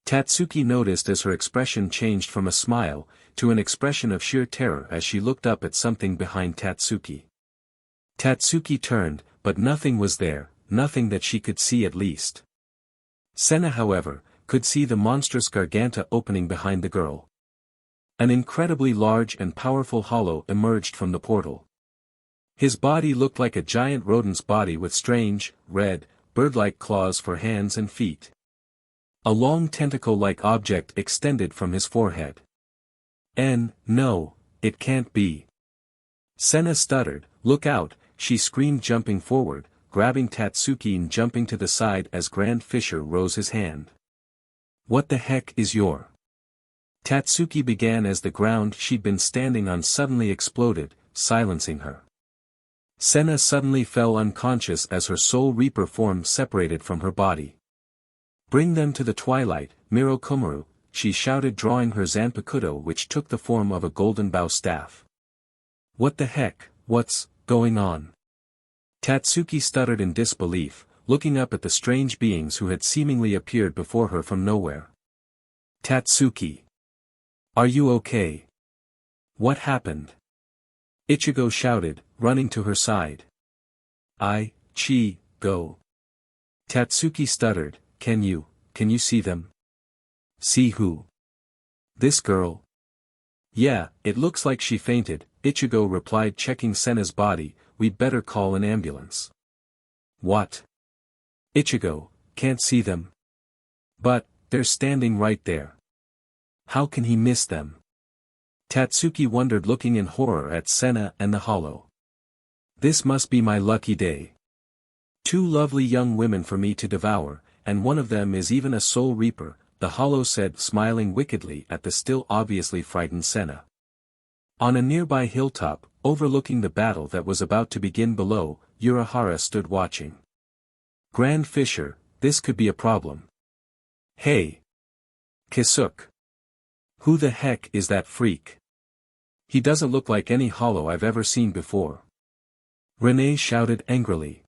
Tatsuki noticed as her expression changed from a smile to an expression of sheer terror as she looked up at something behind Tatsuki. Tatsuki turned, but nothing was there, nothing that she could see at least. Senna, however, could see the monstrous garganta opening behind the girl. An incredibly large and powerful hollow emerged from the portal. His body looked like a giant rodent's body with strange, red, bird-like claws for hands and feet. A long tentacle-like object extended from his forehead. No, it can't be. Senna stuttered, look out, she screamed, jumping forward, grabbing Tatsuki and jumping to the side as Grand Fisher rose his hand. What the heck is your... Tatsuki began as the ground she'd been standing on suddenly exploded, silencing her. Senna suddenly fell unconscious as her Soul Reaper form separated from her body. Bring them to the twilight, Miro Komaru, she shouted, drawing her Zanpakuto, which took the form of a golden bow staff. What the heck, what's going on? Tatsuki stuttered in disbelief, looking up at the strange beings who had seemingly appeared before her from nowhere. Tatsuki! Are you okay? What happened? Ichigo shouted, running to her side. Go. Tatsuki stuttered, can you see them? See who? This girl? Yeah, it looks like she fainted, Ichigo replied, checking Senna's body. We'd better call an ambulance. What? Ichigo, can't see them. But, they're standing right there. How can he miss them? Tatsuki wondered, looking in horror at Senna and the hollow. This must be my lucky day. Two lovely young women for me to devour, and one of them is even a soul reaper, the hollow said, smiling wickedly at the still obviously frightened Senna. On a nearby hilltop, overlooking the battle that was about to begin below, Urahara stood watching. Grand Fisher, this could be a problem. Hey! Kisuke! Who the heck is that freak? He doesn't look like any hollow I've ever seen before. Renee shouted angrily.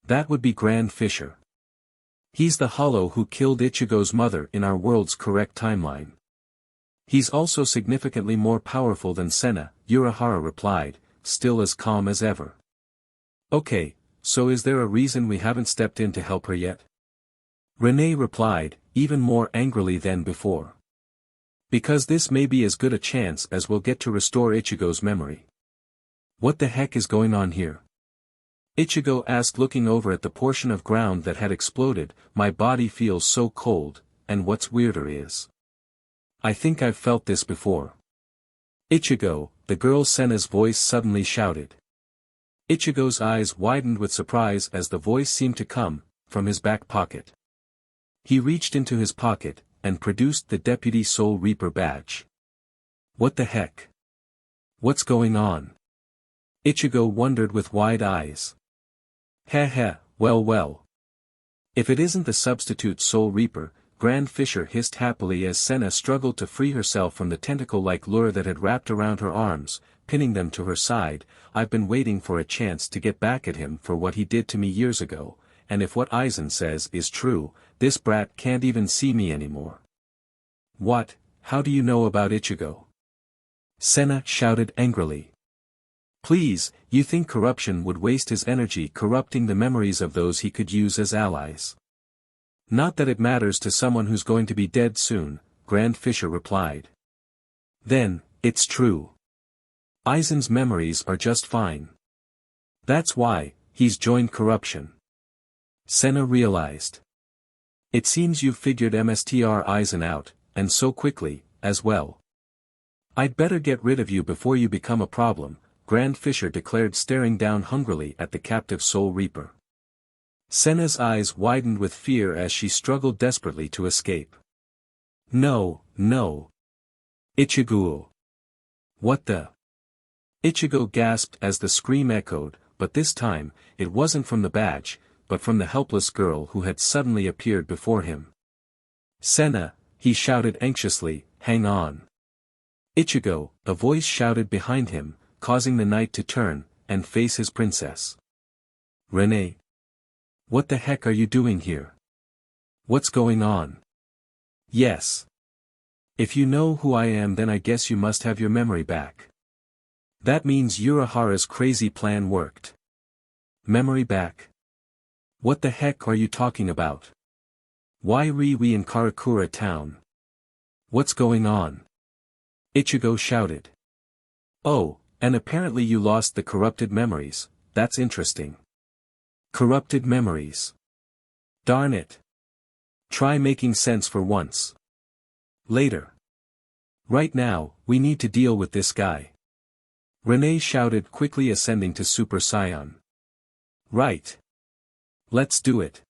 That would be Grand Fisher. He's the hollow who killed Ichigo's mother in our world's correct timeline. He's also significantly more powerful than Senna, Urahara replied, still as calm as ever. Okay, so is there a reason we haven't stepped in to help her yet? Renee replied, even more angrily than before. Because this may be as good a chance as we'll get to restore Ichigo's memory. What the heck is going on here? Ichigo asked, looking over at the portion of ground that had exploded. My body feels so cold, and what's weirder is, I think I've felt this before. Ichigo, the girl Senna's voice suddenly shouted. Ichigo's eyes widened with surprise as the voice seemed to come from his back pocket. He reached into his pocket and produced the Deputy Soul Reaper badge. What the heck? What's going on? Ichigo wondered with wide eyes. Heh, well. If it isn't the substitute Soul Reaper, Grand Fisher hissed happily as Senna struggled to free herself from the tentacle-like lure that had wrapped around her arms, pinning them to her side. I've been waiting for a chance to get back at him for what he did to me years ago, and if what Aizen says is true, this brat can't even see me anymore. What? How do you know about Ichigo? Senna shouted angrily. Please, you think corruption would waste his energy corrupting the memories of those he could use as allies? Not that it matters to someone who's going to be dead soon, Grand Fisher replied. Then, it's true. Aizen's memories are just fine. That's why, he's joined corruption. Senna realized. It seems you've figured Mr. Aizen out, and so quickly, as well. I'd better get rid of you before you become a problem, Grand Fisher declared, staring down hungrily at the captive Soul Reaper. Senna's eyes widened with fear as she struggled desperately to escape. No. Ichigo. What the? Ichigo gasped as the scream echoed, but this time, it wasn't from the badge, but from the helpless girl who had suddenly appeared before him. Senna, he shouted anxiously, hang on. Ichigo, a voice shouted behind him, causing the knight to turn and face his princess. Renee. What the heck are you doing here? What's going on? Yes. If you know who I am, then I guess you must have your memory back. That means Urahara's crazy plan worked. Memory back? What the heck are you talking about? Why we in Karakura town? What's going on? Ichigo shouted. Oh, and apparently you lost the corrupted memories, that's interesting. Corrupted memories. Darn it. Try making sense for once. Later. Right now, we need to deal with this guy. Renee shouted, quickly ascending to Super Saiyan. Right. Let's do it.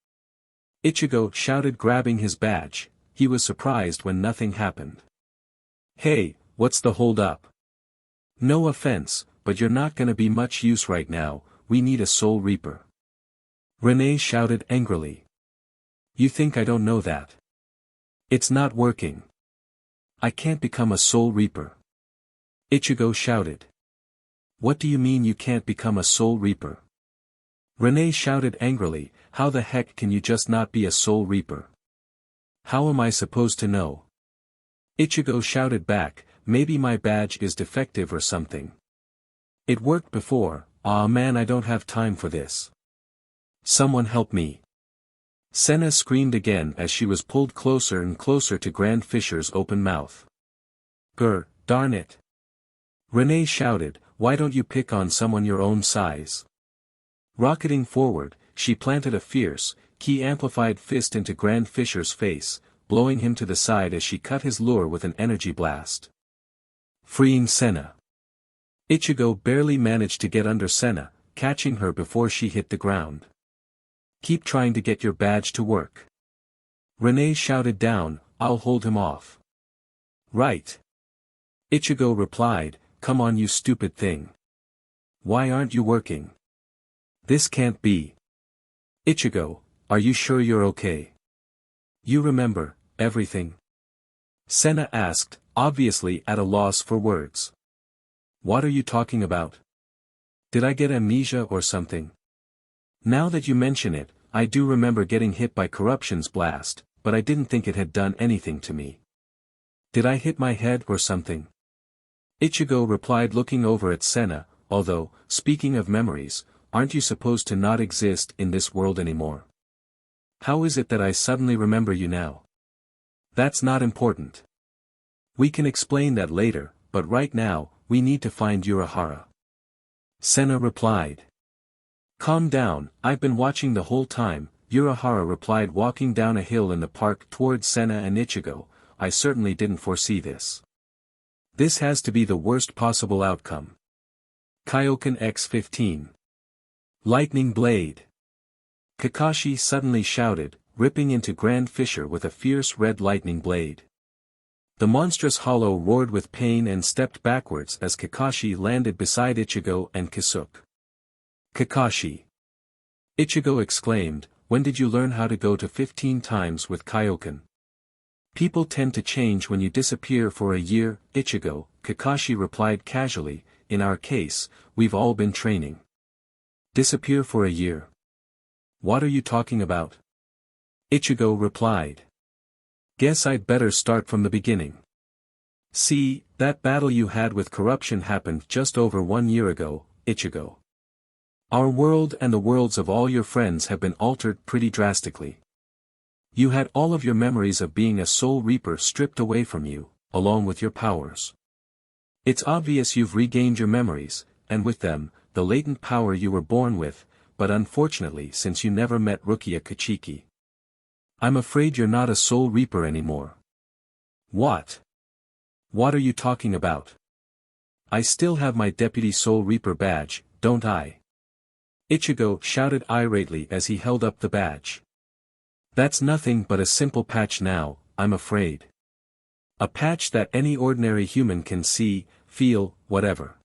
Ichigo shouted, grabbing his badge. He was surprised when nothing happened. Hey, what's the hold up? No offense, but you're not gonna be much use right now, we need a Soul Reaper. Renee shouted angrily. You think I don't know that? It's not working. I can't become a Soul Reaper. Ichigo shouted. What do you mean you can't become a Soul Reaper? Renee shouted angrily, how the heck can you just not be a Soul Reaper? How am I supposed to know? Ichigo shouted back, maybe my badge is defective or something. It worked before, aw man, I don't have time for this. Someone help me. Senna screamed again as she was pulled closer and closer to Grand Fisher's open mouth. Grr, darn it. Renee shouted, why don't you pick on someone your own size? Rocketing forward, she planted a fierce, ki-amplified fist into Grand Fisher's face, blowing him to the side as she cut his lure with an energy blast. Freeing Senna. Ichigo barely managed to get under Senna, catching her before she hit the ground. Keep trying to get your badge to work. Renee shouted down, I'll hold him off. Right. Ichigo replied, come on you stupid thing. Why aren't you working? This can't be. Ichigo, are you sure you're okay? You remember everything? Senna asked, obviously at a loss for words. What are you talking about? Did I get amnesia or something? Now that you mention it, I do remember getting hit by Corruption's blast, but I didn't think it had done anything to me. Did I hit my head or something? Ichigo replied looking over at Senna, although, speaking of memories, aren't you supposed to not exist in this world anymore? How is it that I suddenly remember you now? That's not important. We can explain that later, but right now, we need to find Urahara. Senna replied. Calm down, I've been watching the whole time, Urahara replied walking down a hill in the park towards Senna and Ichigo, I certainly didn't foresee this. This has to be the worst possible outcome. Kaioken X15. Lightning Blade. Kakashi suddenly shouted, ripping into Grand Fisher with a fierce red lightning blade. The monstrous hollow roared with pain and stepped backwards as Kakashi landed beside Ichigo and Kisuke. Kakashi. Ichigo exclaimed, when did you learn how to go to 15 times with Kaioken? People tend to change when you disappear for a year, Ichigo, Kakashi replied casually, in our case, we've all been training. Disappear for a year? What are you talking about? Ichigo replied. Guess I'd better start from the beginning. See, that battle you had with Corruption happened just over 1 year ago, Ichigo. Our world and the worlds of all your friends have been altered pretty drastically. You had all of your memories of being a Soul Reaper stripped away from you, along with your powers. It's obvious you've regained your memories, and with them, the latent power you were born with, but unfortunately since you never met Rukia Kachiki. I'm afraid you're not a Soul Reaper anymore. What? What are you talking about? I still have my Deputy Soul Reaper badge, don't I? Ichigo shouted irately as he held up the badge. That's nothing but a simple patch now, I'm afraid. A patch that any ordinary human can see, feel, whatever.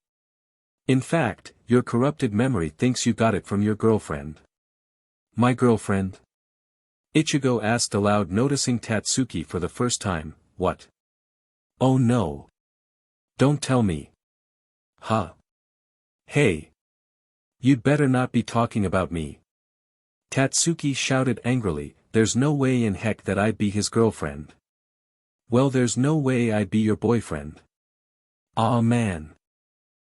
In fact, your corrupted memory thinks you got it from your girlfriend. My girlfriend? Ichigo asked aloud, noticing Tatsuki for the first time. What? Oh no. Don't tell me. Huh? Hey. You'd better not be talking about me. Tatsuki shouted angrily, there's no way in heck that I'd be his girlfriend. Well, there's no way I'd be your boyfriend. Aw man.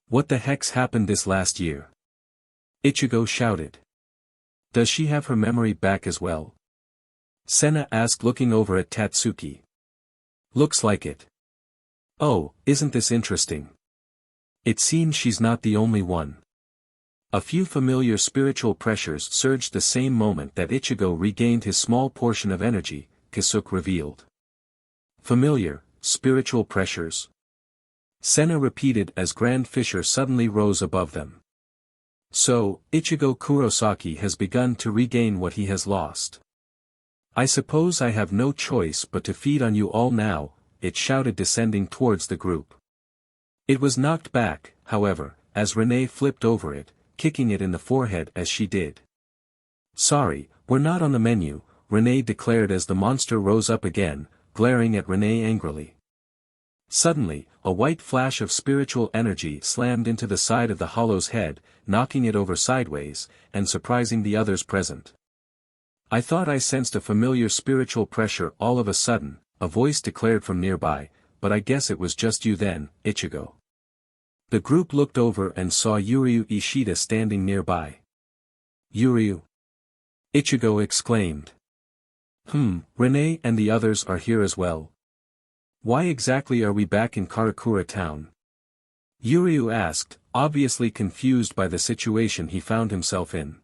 What the heck's happened this last year? Ichigo shouted. Does she have her memory back as well? Senna asked, looking over at Tatsuki. Looks like it. Oh, isn't this interesting? It seems she's not the only one. A few familiar spiritual pressures surged the same moment that Ichigo regained his small portion of energy, Kisuke revealed. Familiar, spiritual pressures? Senna repeated as Grand Fisher suddenly rose above them. So, Ichigo Kurosaki has begun to regain what he has lost. I suppose I have no choice but to feed on you all now, it shouted, descending towards the group. It was knocked back, however, as Renee flipped over it, kicking it in the forehead as she did. Sorry, we're not on the menu, Renee declared as the monster rose up again, glaring at Renee angrily. Suddenly, a white flash of spiritual energy slammed into the side of the hollow's head, knocking it over sideways, and surprising the others present. I thought I sensed a familiar spiritual pressure all of a sudden, a voice declared from nearby, but I guess it was just you then, Ichigo. The group looked over and saw Yuryu Ishida standing nearby. Yuryu! Ichigo exclaimed. Renee and the others are here as well. Why exactly are we back in Karakura town? Yuryu asked, obviously confused by the situation he found himself in.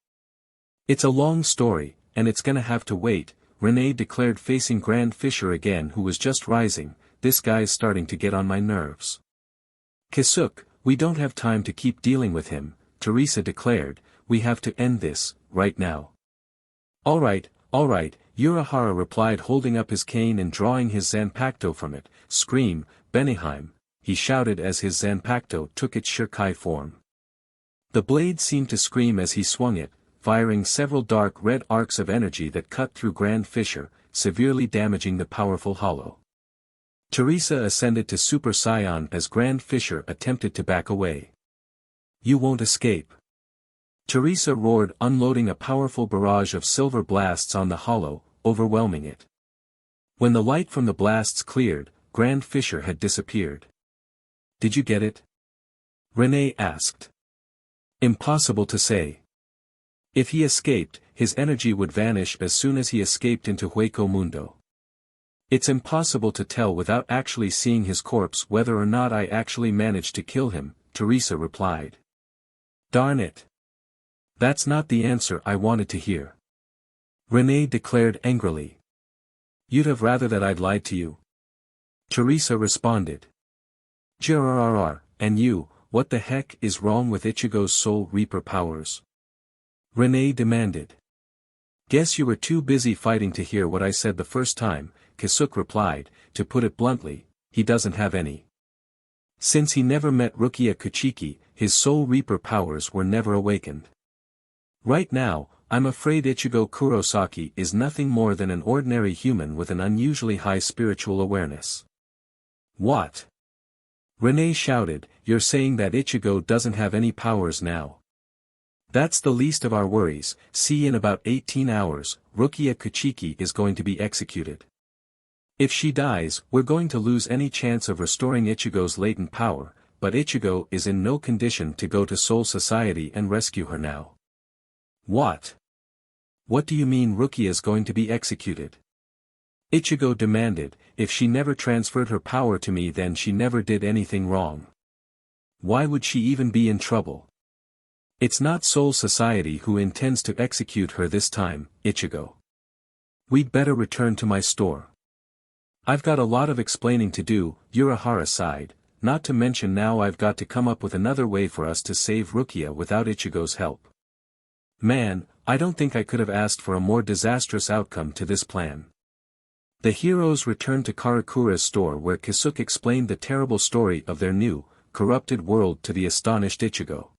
It's a long story, and it's gonna have to wait, Renee declared, facing Grand Fisher again, who was just rising. This guy's starting to get on my nerves. Kisuke, we don't have time to keep dealing with him, Teresa declared, we have to end this, right now. Alright, Urahara replied, holding up his cane and drawing his Zanpakuto from it. Scream, Beneheim, he shouted as his Zanpakuto took its Shirkai form. The blade seemed to scream as he swung it, firing several dark red arcs of energy that cut through Grand Fisher, severely damaging the powerful hollow. Teresa ascended to Super Saiyan as Grand Fisher attempted to back away. You won't escape. Teresa roared, unloading a powerful barrage of silver blasts on the hollow, overwhelming it. When the light from the blasts cleared, Grand Fisher had disappeared. Did you get it? Renee asked. Impossible to say. If he escaped, his energy would vanish as soon as he escaped into Hueco Mundo. It's impossible to tell without actually seeing his corpse whether or not I actually managed to kill him, Teresa replied. Darn it. That's not the answer I wanted to hear. Renee declared angrily. You'd have rather that I'd lied to you? Teresa responded. Jirrrr, and you, what the heck is wrong with Ichigo's Soul Reaper powers? Renee demanded. Guess you were too busy fighting to hear what I said the first time, Kisuke replied. To put it bluntly, he doesn't have any. Since he never met Rukia Kuchiki, his Soul Reaper powers were never awakened. Right now, I'm afraid Ichigo Kurosaki is nothing more than an ordinary human with an unusually high spiritual awareness. What? Renee shouted, you're saying that Ichigo doesn't have any powers now? That's the least of our worries. See, in about 18 hours, Rukia Kuchiki is going to be executed. If she dies, we're going to lose any chance of restoring Ichigo's latent power, but Ichigo is in no condition to go to Soul Society and rescue her now. What? What do you mean Rukia's going to be executed? Ichigo demanded. If she never transferred her power to me, then she never did anything wrong. Why would she even be in trouble? It's not Soul Society who intends to execute her this time, Ichigo. We'd better return to my store. I've got a lot of explaining to do, Urahara sighed, not to mention now I've got to come up with another way for us to save Rukia without Ichigo's help. Man, I don't think I could have asked for a more disastrous outcome to this plan. The heroes returned to Karakura's store, where Kisuke explained the terrible story of their new, corrupted world to the astonished Ichigo.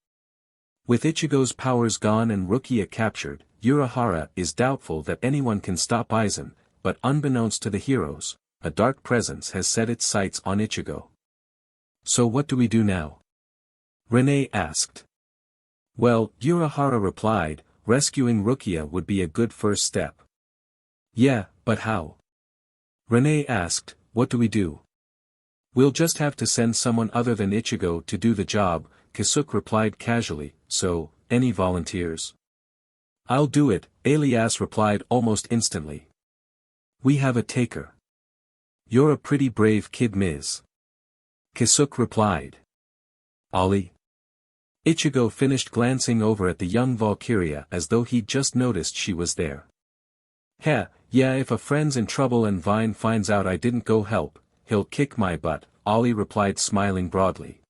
With Ichigo's powers gone and Rukia captured, Urahara is doubtful that anyone can stop Aizen, but unbeknownst to the heroes, a dark presence has set its sights on Ichigo. So what do we do now? Renee asked. Well, Urahara replied, rescuing Rukia would be a good first step. Yeah, but how? Renee asked, what do we do? We'll just have to send someone other than Ichigo to do the job, Kisuke replied casually. So, any volunteers? I'll do it, Elias replied almost instantly. We have a taker. You're a pretty brave kid, Ms. Kisuke replied. Ollie? Ichigo finished glancing over at the young Valkyria as though he'd just noticed she was there. Heh, yeah, if a friend's in trouble and Vine finds out I didn't go help, he'll kick my butt, Ollie replied, smiling broadly.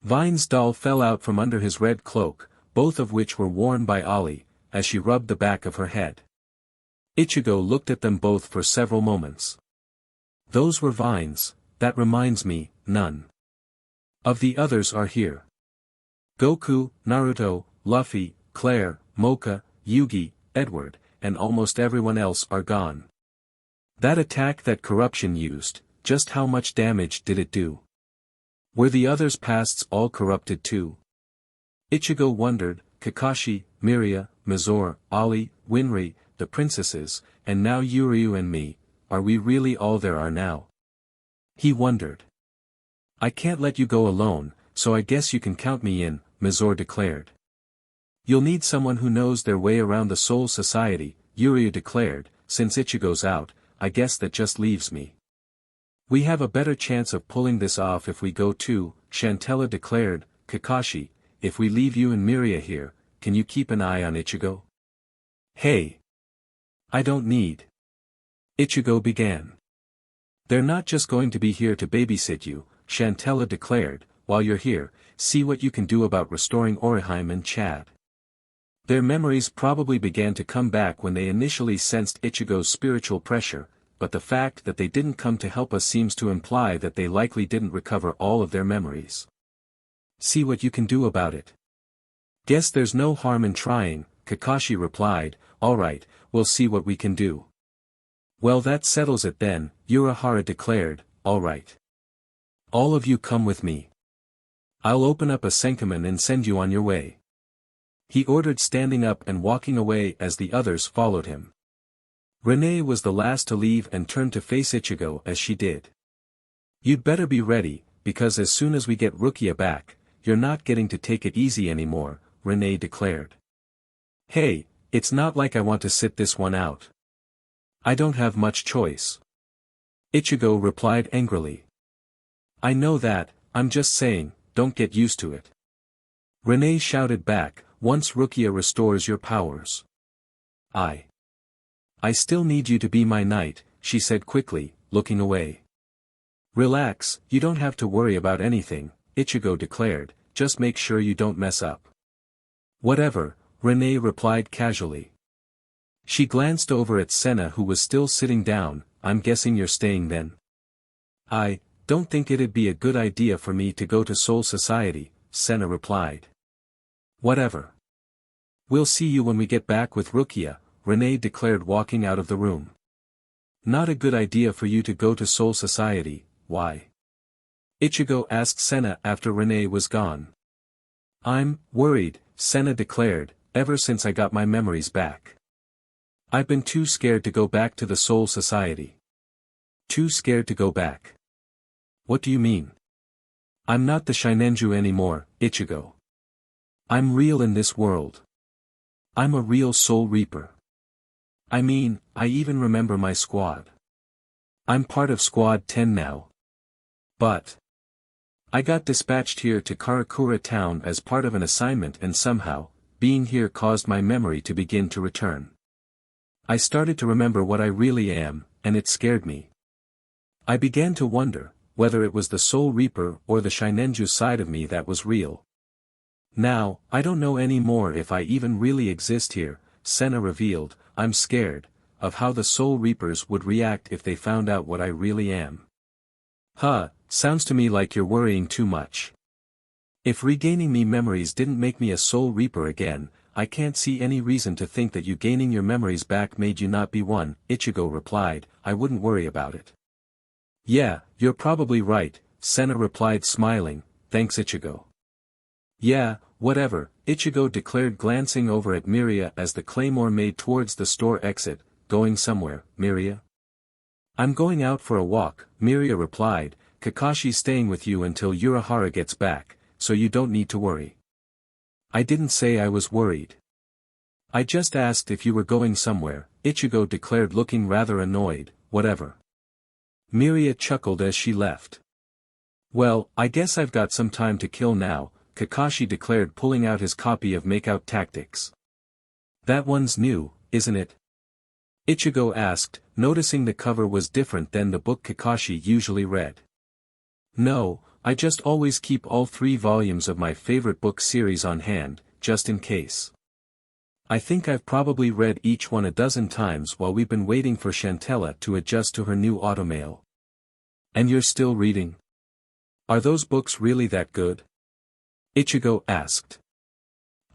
Vine's doll fell out from under his red cloak, both of which were worn by Ollie, as she rubbed the back of her head. Ichigo looked at them both for several moments. Those were Vine's. That reminds me, none of the others are here. Goku, Naruto, Luffy, Claire, Mocha, Yugi, Edward, and almost everyone else are gone. That attack that corruption used, just how much damage did it do? Were the others' pasts all corrupted too? Ichigo wondered. Kakashi, Miria, Mizore, Ollie, Winry, the princesses, and now Yuryu and me, are we really all there are now? He wondered. I can't let you go alone, so I guess you can count me in, Mizore declared. You'll need someone who knows their way around the Soul Society, Yuryu declared. Since Ichigo's out, I guess that just leaves me. We have a better chance of pulling this off if we go too, Chantella declared. Kakashi, if we leave you and Miria here, can you keep an eye on Ichigo? Hey! I don't need. Ichigo began. They're not just going to be here to babysit you, Chantella declared. While you're here, see what you can do about restoring Orihime and Chad. Their memories probably began to come back when they initially sensed Ichigo's spiritual pressure, but the fact that they didn't come to help us seems to imply that they likely didn't recover all of their memories. See what you can do about it. Guess there's no harm in trying, Kakashi replied. Alright, we'll see what we can do. Well, that settles it then, Urahara declared. Alright. All of you come with me. I'll open up a Senkaman and send you on your way. He ordered, standing up and walking away as the others followed him. Renee was the last to leave and turned to face Ichigo as she did. You'd better be ready, because as soon as we get Rukia back, you're not getting to take it easy anymore, Renee declared. Hey, it's not like I want to sit this one out. I don't have much choice. Ichigo replied angrily. I know that, I'm just saying, don't get used to it. Renee shouted back, once Rukia restores your powers. I still need you to be my knight, she said quickly, looking away. Relax, you don't have to worry about anything, Ichigo declared, just make sure you don't mess up. Whatever, Renee replied casually. She glanced over at Senna, who was still sitting down. I'm guessing you're staying then. I don't think it'd be a good idea for me to go to Soul Society, Senna replied. Whatever. We'll see you when we get back with Rukia, Renee declared, walking out of the room. Not a good idea for you to go to Soul Society, why? Ichigo asked Senna after Renee was gone. I'm worried, Senna declared, ever since I got my memories back. I've been too scared to go back to the Soul Society. Too scared to go back. What do you mean? I'm not the Shinenju anymore, Ichigo. I'm real in this world. I'm a real Soul Reaper. I mean, I even remember my squad. I'm part of Squad 10 now. But I got dispatched here to Karakura town as part of an assignment, and somehow, being here caused my memory to begin to return. I started to remember what I really am, and it scared me. I began to wonder whether it was the Soul Reaper or the Shinenju side of me that was real. Now, I don't know anymore if I even really exist here, Senna revealed. I'm scared of how the Soul Reapers would react if they found out what I really am. Sounds to me like you're worrying too much. If regaining me memories didn't make me a Soul Reaper again, I can't see any reason to think that you gaining your memories back made you not be one, Ichigo replied. I wouldn't worry about it. Yeah, you're probably right, Senna replied, smiling. Thanks, Ichigo. Yeah, whatever, Ichigo declared, glancing over at Miria as the claymore made towards the store exit. Going somewhere, Miria? I'm going out for a walk, Miria replied. Kakashi's staying with you until Urahara gets back, so you don't need to worry. I didn't say I was worried. I just asked if you were going somewhere, Ichigo declared, looking rather annoyed. Whatever. Miria chuckled as she left. Well, I guess I've got some time to kill now, Kakashi declared, pulling out his copy of Makeout Tactics. That one's new, isn't it? Ichigo asked, noticing the cover was different than the book Kakashi usually read. No, I just always keep all 3 volumes of my favorite book series on hand, just in case. I think I've probably read each one a dozen times while we've been waiting for Chantella to adjust to her new automail. And you're still reading? Are those books really that good? Ichigo asked.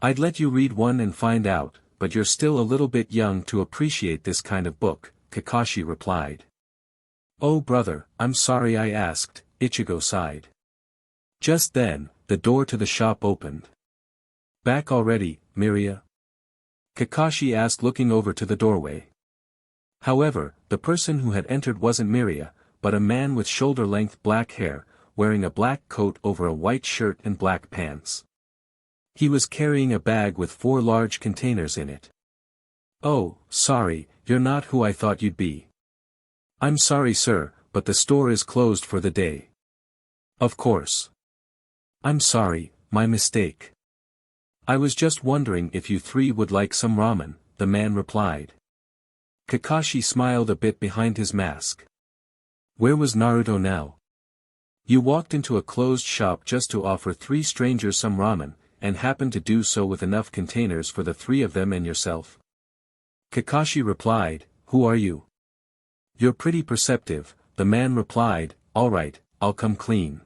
I'd let you read one and find out, but you're still a little bit young to appreciate this kind of book, Kakashi replied. Oh brother, I'm sorry I asked, Ichigo sighed. Just then, the door to the shop opened. Back already, Miria? Kakashi asked, looking over to the doorway. However, the person who had entered wasn't Miria, but a man with shoulder-length black hair, wearing a black coat over a white shirt and black pants. He was carrying a bag with 4 large containers in it. Oh, sorry, you're not who I thought you'd be. I'm sorry sir, but the store is closed for the day. Of course. I'm sorry, my mistake. I was just wondering if you three would like some ramen, the man replied. Kakashi smiled a bit behind his mask. Where was Naruto now? You walked into a closed shop just to offer 3 strangers some ramen, and happened to do so with enough containers for the 3 of them and yourself? Kakashi replied, who are you? You're pretty perceptive, the man replied, alright, I'll come clean.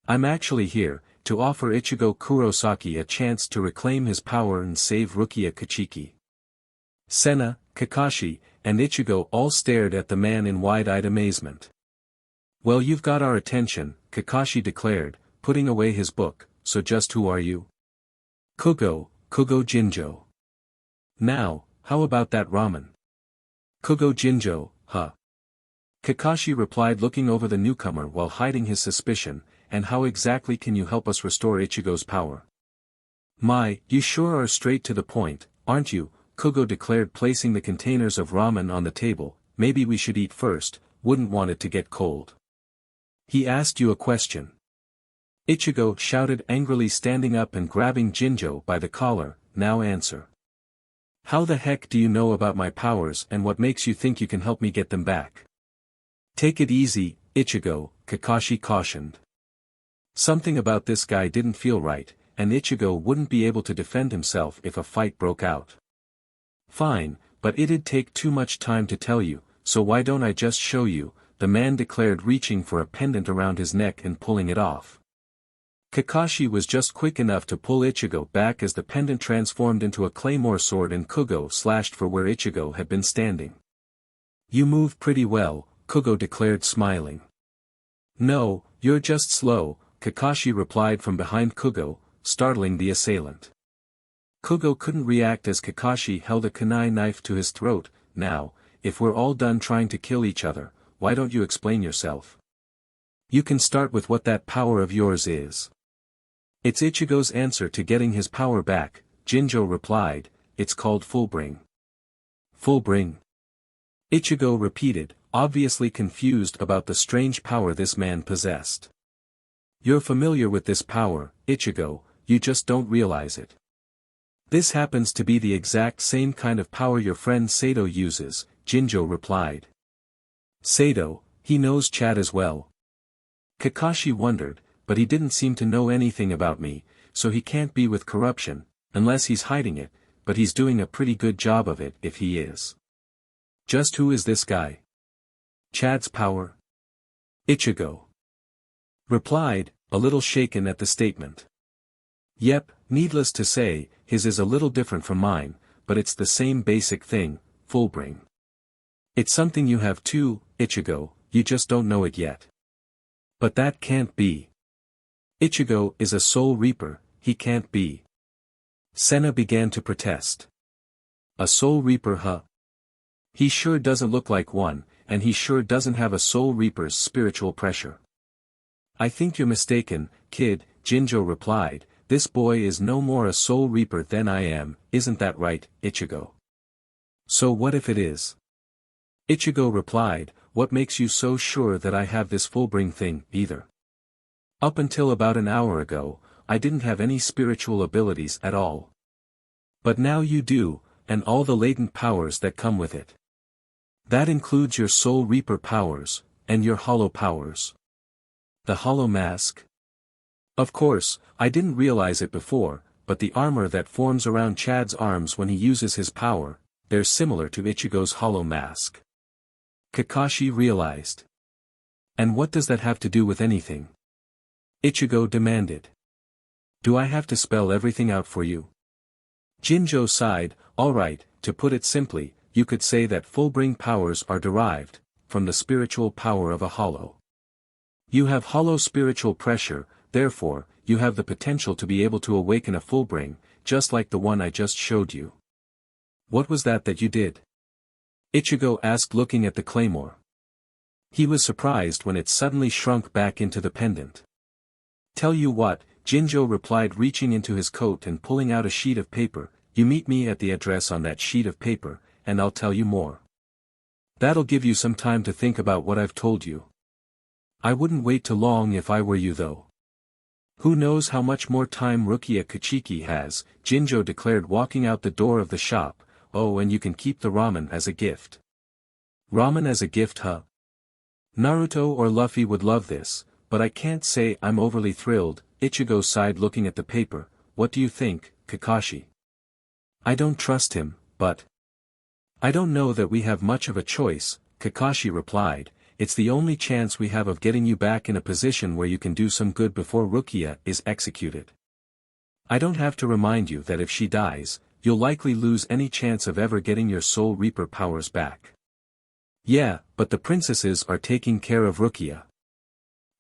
I'm actually here, to offer Ichigo Kurosaki a chance to reclaim his power and save Rukia Kachiki. Senna, Kakashi, and Ichigo all stared at the man in wide-eyed amazement. Well, you've got our attention, Kakashi declared, putting away his book, so just who are you? Kugo Jinjo. Now, how about that ramen? Kugo Jinjo, huh? Kakashi replied, looking over the newcomer while hiding his suspicion, and how exactly can you help us restore Ichigo's power? My, you sure are straight to the point, aren't you? Kugo declared, placing the containers of ramen on the table. Maybe we should eat first, wouldn't want it to get cold. He asked you a question. Ichigo shouted angrily, standing up and grabbing Jinjo by the collar. Now answer. How the heck do you know about my powers and what makes you think you can help me get them back? Take it easy, Ichigo, Kakashi cautioned. Something about this guy didn't feel right, and Ichigo wouldn't be able to defend himself if a fight broke out. Fine, but it'd take too much time to tell you, so why don't I just show you, the man declared, reaching for a pendant around his neck and pulling it off. Kakashi was just quick enough to pull Ichigo back as the pendant transformed into a claymore sword and Kugo slashed for where Ichigo had been standing. You move pretty well, Kugo declared, smiling. No, you're just slow, Kakashi replied from behind Kugo, startling the assailant. Kugo couldn't react as Kakashi held a kunai knife to his throat. Now, if we're all done trying to kill each other, why don't you explain yourself? You can start with what that power of yours is. It's Ichigo's answer to getting his power back, Jinjo replied. It's called fullbring. Fullbring? Ichigo repeated, obviously confused about the strange power this man possessed. You're familiar with this power, Ichigo, you just don't realize it. This happens to be the exact same kind of power your friend Sato uses, Jinjo replied. Sato, he knows Chad as well. Kakashi wondered, but he didn't seem to know anything about me, so he can't be with corruption, unless he's hiding it, but he's doing a pretty good job of it if he is. Just who is this guy? Chad's power? Ichigo replied, a little shaken at the statement. Yep, needless to say, his is a little different from mine, but it's the same basic thing, fullbring. It's something you have too, Ichigo, you just don't know it yet. But that can't be. Ichigo is a soul reaper, he can't be. Senna began to protest. A soul reaper, huh? He sure doesn't look like one, and he sure doesn't have a soul reaper's spiritual pressure. I think you're mistaken, kid, Jinjo replied. This boy is no more a soul reaper than I am, isn't that right, Ichigo? So what if it is? Ichigo replied, what makes you so sure that I have this fullbring thing, either? Up until about an hour ago, I didn't have any spiritual abilities at all. But now you do, and all the latent powers that come with it. That includes your soul reaper powers, and your hollow powers. The hollow mask? Of course, I didn't realize it before, but the armor that forms around Chad's arms when he uses his power, they're similar to Ichigo's hollow mask. Kakashi realized. And what does that have to do with anything? Ichigo demanded. Do I have to spell everything out for you? Jinjo sighed, alright, to put it simply, you could say that fullbring powers are derived from the spiritual power of a hollow. You have hollow spiritual pressure, therefore, you have the potential to be able to awaken a fullbring, just like the one I just showed you. What was that you did? Ichigo asked, looking at the claymore. He was surprised when it suddenly shrunk back into the pendant. Tell you what, Jinjo replied, reaching into his coat and pulling out a sheet of paper. You meet me at the address on that sheet of paper, and I'll tell you more. That'll give you some time to think about what I've told you. I wouldn't wait too long if I were you though. Who knows how much more time Rukia Kachiki has, Jinjo declared walking out the door of the shop. Oh, and you can keep the ramen as a gift. Ramen as a gift, huh? Naruto or Luffy would love this, but I can't say I'm overly thrilled. Ichigo sighed looking at the paper. What do you think, Kakashi? I don't trust him, but... I don't know that we have much of a choice, Kakashi replied. It's the only chance we have of getting you back in a position where you can do some good before Rukia is executed. I don't have to remind you that if she dies, you'll likely lose any chance of ever getting your Soul Reaper powers back. Yeah, but the princesses are taking care of Rukia.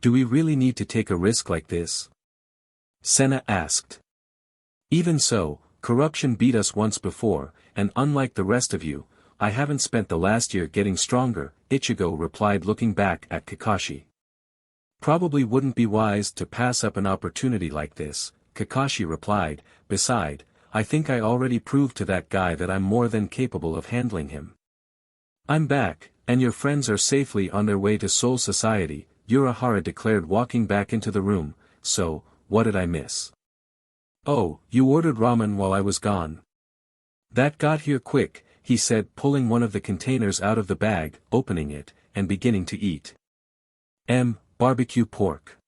Do we really need to take a risk like this? Senna asked. Even so, corruption beat us once before, and unlike the rest of you, I haven't spent the last year getting stronger, Ichigo replied looking back at Kakashi. Probably wouldn't be wise to pass up an opportunity like this, Kakashi replied. Beside, I think I already proved to that guy that I'm more than capable of handling him. I'm back, and your friends are safely on their way to Soul Society, Urahara declared walking back into the room. So, what did I miss? Oh, you ordered ramen while I was gone. That got here quick, he said pulling one of the containers out of the bag, opening it, and beginning to eat. Barbecue pork.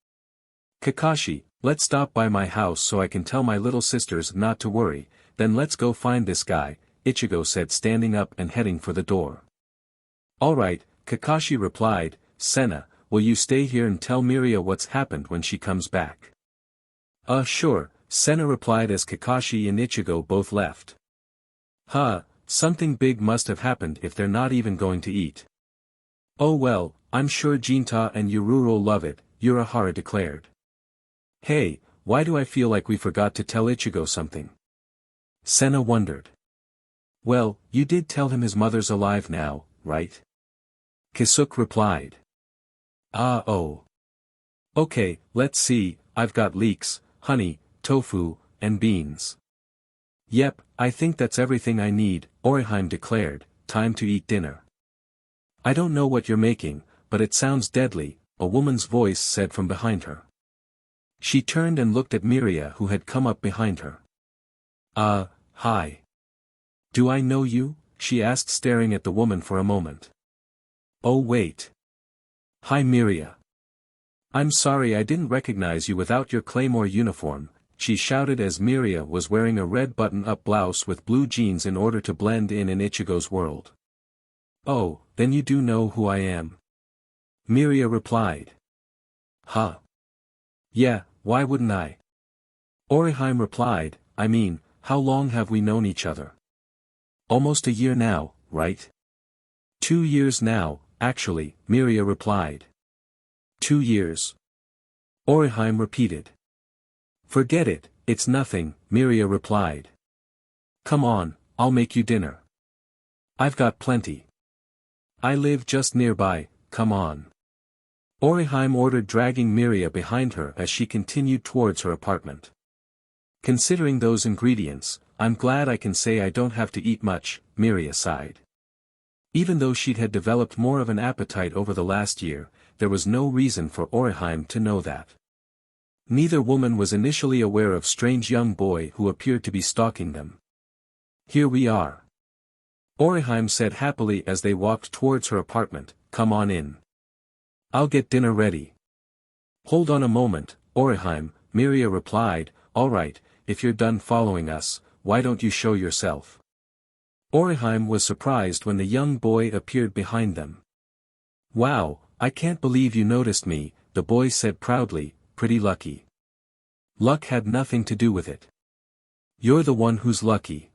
Kakashi, let's stop by my house so I can tell my little sisters not to worry, then let's go find this guy, Ichigo said standing up and heading for the door. Alright, Kakashi replied. Senna, will you stay here and tell Miria what's happened when she comes back? Sure, Senna replied as Kakashi and Ichigo both left. Something big must have happened if they're not even going to eat. Oh well, I'm sure Jinta and Yururo love it, Urahara declared. Hey, why do I feel like we forgot to tell Ichigo something? Senna wondered. Well, you did tell him his mother's alive now, right? Kisuke replied. Oh. Okay, let's see, I've got leeks, honey, tofu, and beans. Yep, I think that's everything I need, Orihime declared. Time to eat dinner. I don't know what you're making, but it sounds deadly, a woman's voice said from behind her. She turned and looked at Miria who had come up behind her. Hi. Do I know you? She asked staring at the woman for a moment. Oh wait. Hi Miria. I'm sorry I didn't recognize you without your claymore uniform, she shouted as Miria was wearing a red button-up blouse with blue jeans in order to blend in Ichigo's world. Oh, then you do know who I am. Miria replied. Huh. Yeah, why wouldn't I? Orihime replied, I mean, how long have we known each other? Almost a year now, right? 2 years now, actually, Miria replied. 2 years. Orihime repeated. Forget it, it's nothing, Miria replied. Come on, I'll make you dinner. I've got plenty. I live just nearby, come on. Orihime ordered, dragging Miria behind her as she continued towards her apartment. Considering those ingredients, I'm glad I can say I don't have to eat much, Miria sighed. Even though she'd had developed more of an appetite over the last year, there was no reason for Orihime to know that. Neither woman was initially aware of strange young boy who appeared to be stalking them. Here we are. Orihime said happily as they walked towards her apartment. Come on in. I'll get dinner ready. Hold on a moment, Orihime, Miria replied. Alright, if you're done following us, why don't you show yourself? Orihime was surprised when the young boy appeared behind them. Wow, I can't believe you noticed me, the boy said proudly. Pretty lucky. Luck had nothing to do with it. You're the one who's lucky.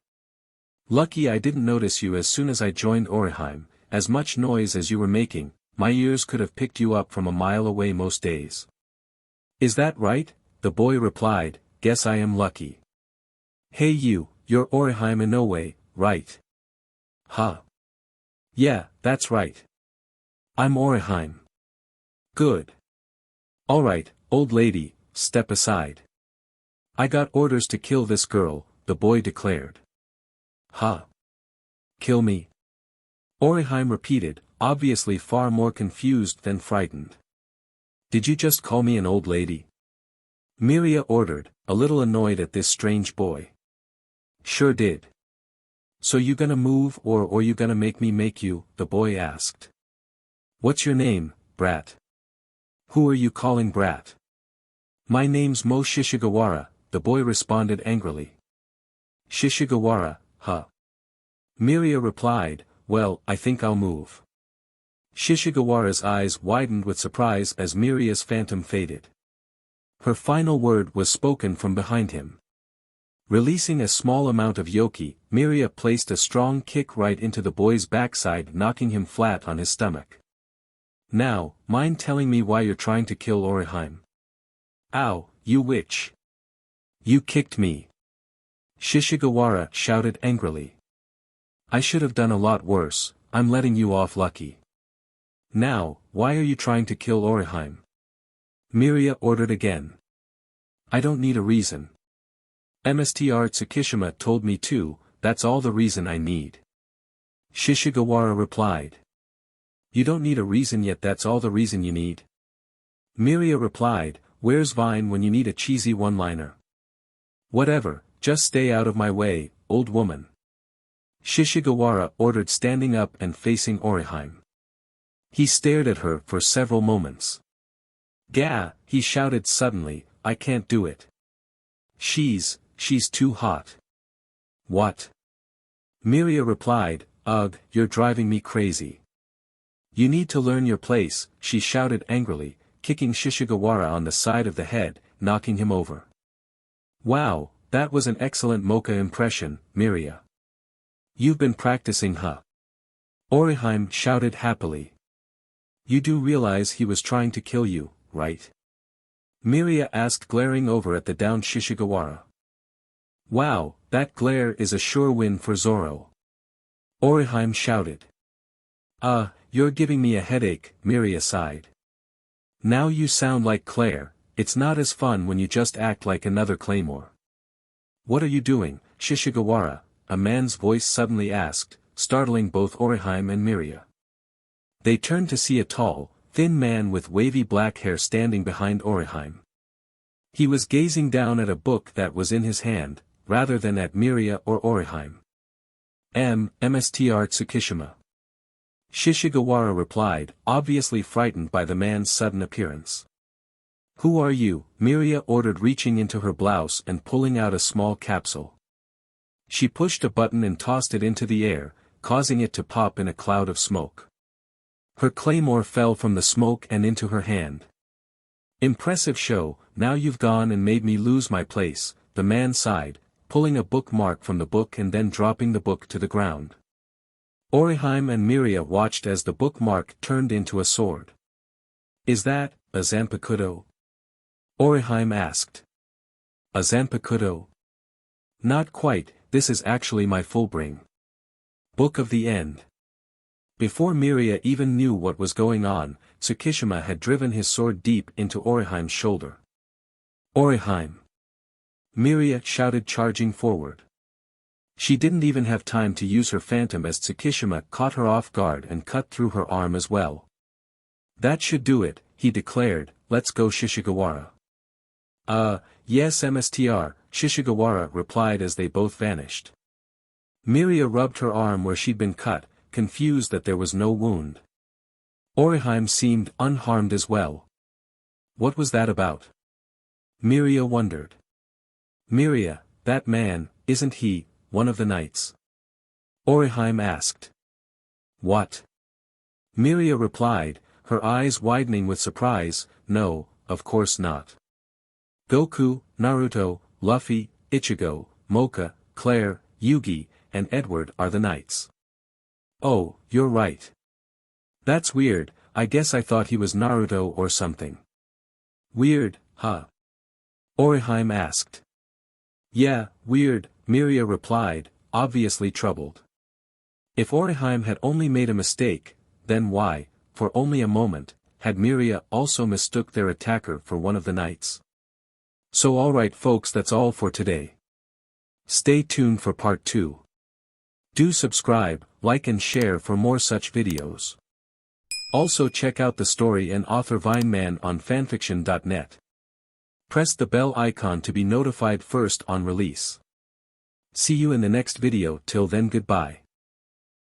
Lucky I didn't notice you as soon as I joined Orihime. As much noise as you were making, my ears could have picked you up from a mile away most days. Is that right? The boy replied, guess I am lucky. Hey you're Orihime Inoue, right? Huh? Yeah, that's right. I'm Orihime. Good. Alright, old lady, step aside. I got orders to kill this girl, the boy declared. Huh? Kill me? Orihime repeated, obviously far more confused than frightened. "Did you just call me an old lady?" Miria ordered, a little annoyed at this strange boy. "Sure did." "So you gonna move or you gonna make me make you?" the boy asked. "What's your name, brat?" "Who are you calling brat?" "My name's Mo Shishigawara," the boy responded angrily. "Shishigawara, huh?" Miria replied, "Well, I think I'll move." Shishigawara's eyes widened with surprise as Miria's phantom faded. Her final word was spoken from behind him. Releasing a small amount of yoki, Miria placed a strong kick right into the boy's backside, knocking him flat on his stomach. "Now, mind telling me why you're trying to kill Orihime?" "Ow, you witch! You kicked me!" Shishigawara shouted angrily. "I should have done a lot worse, I'm letting you off lucky. Now, why are you trying to kill Orihime?" Miria ordered again. "I don't need a reason. Mr. Tsukishima told me to, that's all the reason I need." Shishigawara replied. "You don't need a reason yet, that's all the reason you need." Miria replied, "Where's Vine when you need a cheesy one-liner?" "Whatever, just stay out of my way, old woman." Shishigawara ordered, standing up and facing Orihime. He stared at her for several moments. "Gah," he shouted suddenly, "I can't do it. She's too hot." "What?" Miria replied, "Ugh, you're driving me crazy. You need to learn your place," she shouted angrily, kicking Shishigawara on the side of the head, knocking him over. "Wow, that was an excellent Mocha impression, Miria. You've been practicing, huh?" Orihime shouted happily. "You do realize he was trying to kill you, right?" Miria asked, glaring over at the downed Shishigawara. "Wow, that glare is a sure win for Zoro." Orihime shouted. You're giving me a headache," Miria sighed. "Now you sound like Claire, it's not as fun when you just act like another Claymore." "What are you doing, Shishigawara?" a man's voice suddenly asked, startling both Orihime and Miria. They turned to see a tall, thin man with wavy black hair standing behind Orihime. He was gazing down at a book that was in his hand, rather than at Miria or Orihime. Mr. Tsukishima." Shishigawara replied, obviously frightened by the man's sudden appearance. "Who are you?" Miria ordered, reaching into her blouse and pulling out a small capsule. She pushed a button and tossed it into the air, causing it to pop in a cloud of smoke. Her claymore fell from the smoke and into her hand. "Impressive show, now you've gone and made me lose my place," the man sighed, pulling a bookmark from the book and then dropping the book to the ground. Orihime and Miria watched as the bookmark turned into a sword. "Is that a Zanpakuto?" Orihime asked. "A Zanpakuto? Not quite, this is actually my fullbring. Book of the End." Before Miria even knew what was going on, Tsukishima had driven his sword deep into Orihime's shoulder. "Orihime!" Miria shouted, charging forward. She didn't even have time to use her phantom as Tsukishima caught her off guard and cut through her arm as well. "That should do it," he declared, "let's go, Shishigawara." Yes Mr. Shishigawara replied as they both vanished. Miria rubbed her arm where she'd been cut, confused that there was no wound. Orihime seemed unharmed as well. What was that about? Miria wondered. "Miria, that man, isn't he one of the knights?" Orihime asked. "What?" Miria replied, her eyes widening with surprise, "No, of course not. Goku, Naruto, Luffy, Ichigo, Mocha, Claire, Yugi, and Edward are the knights." "Oh, you're right. That's weird, I guess I thought he was Naruto or something." "Weird, huh?" Orihime asked. "Yeah, weird," Miria replied, obviously troubled. If Orihime had only made a mistake, then why, for only a moment, had Miria also mistook their attacker for one of the knights? So alright folks, that's all for today. Stay tuned for part 2. Do subscribe, like and share for more such videos. Also check out the story and author Vineman on FANFICTIONnet. Press the bell icon to be notified first on release. See you in the next video. Till then, goodbye.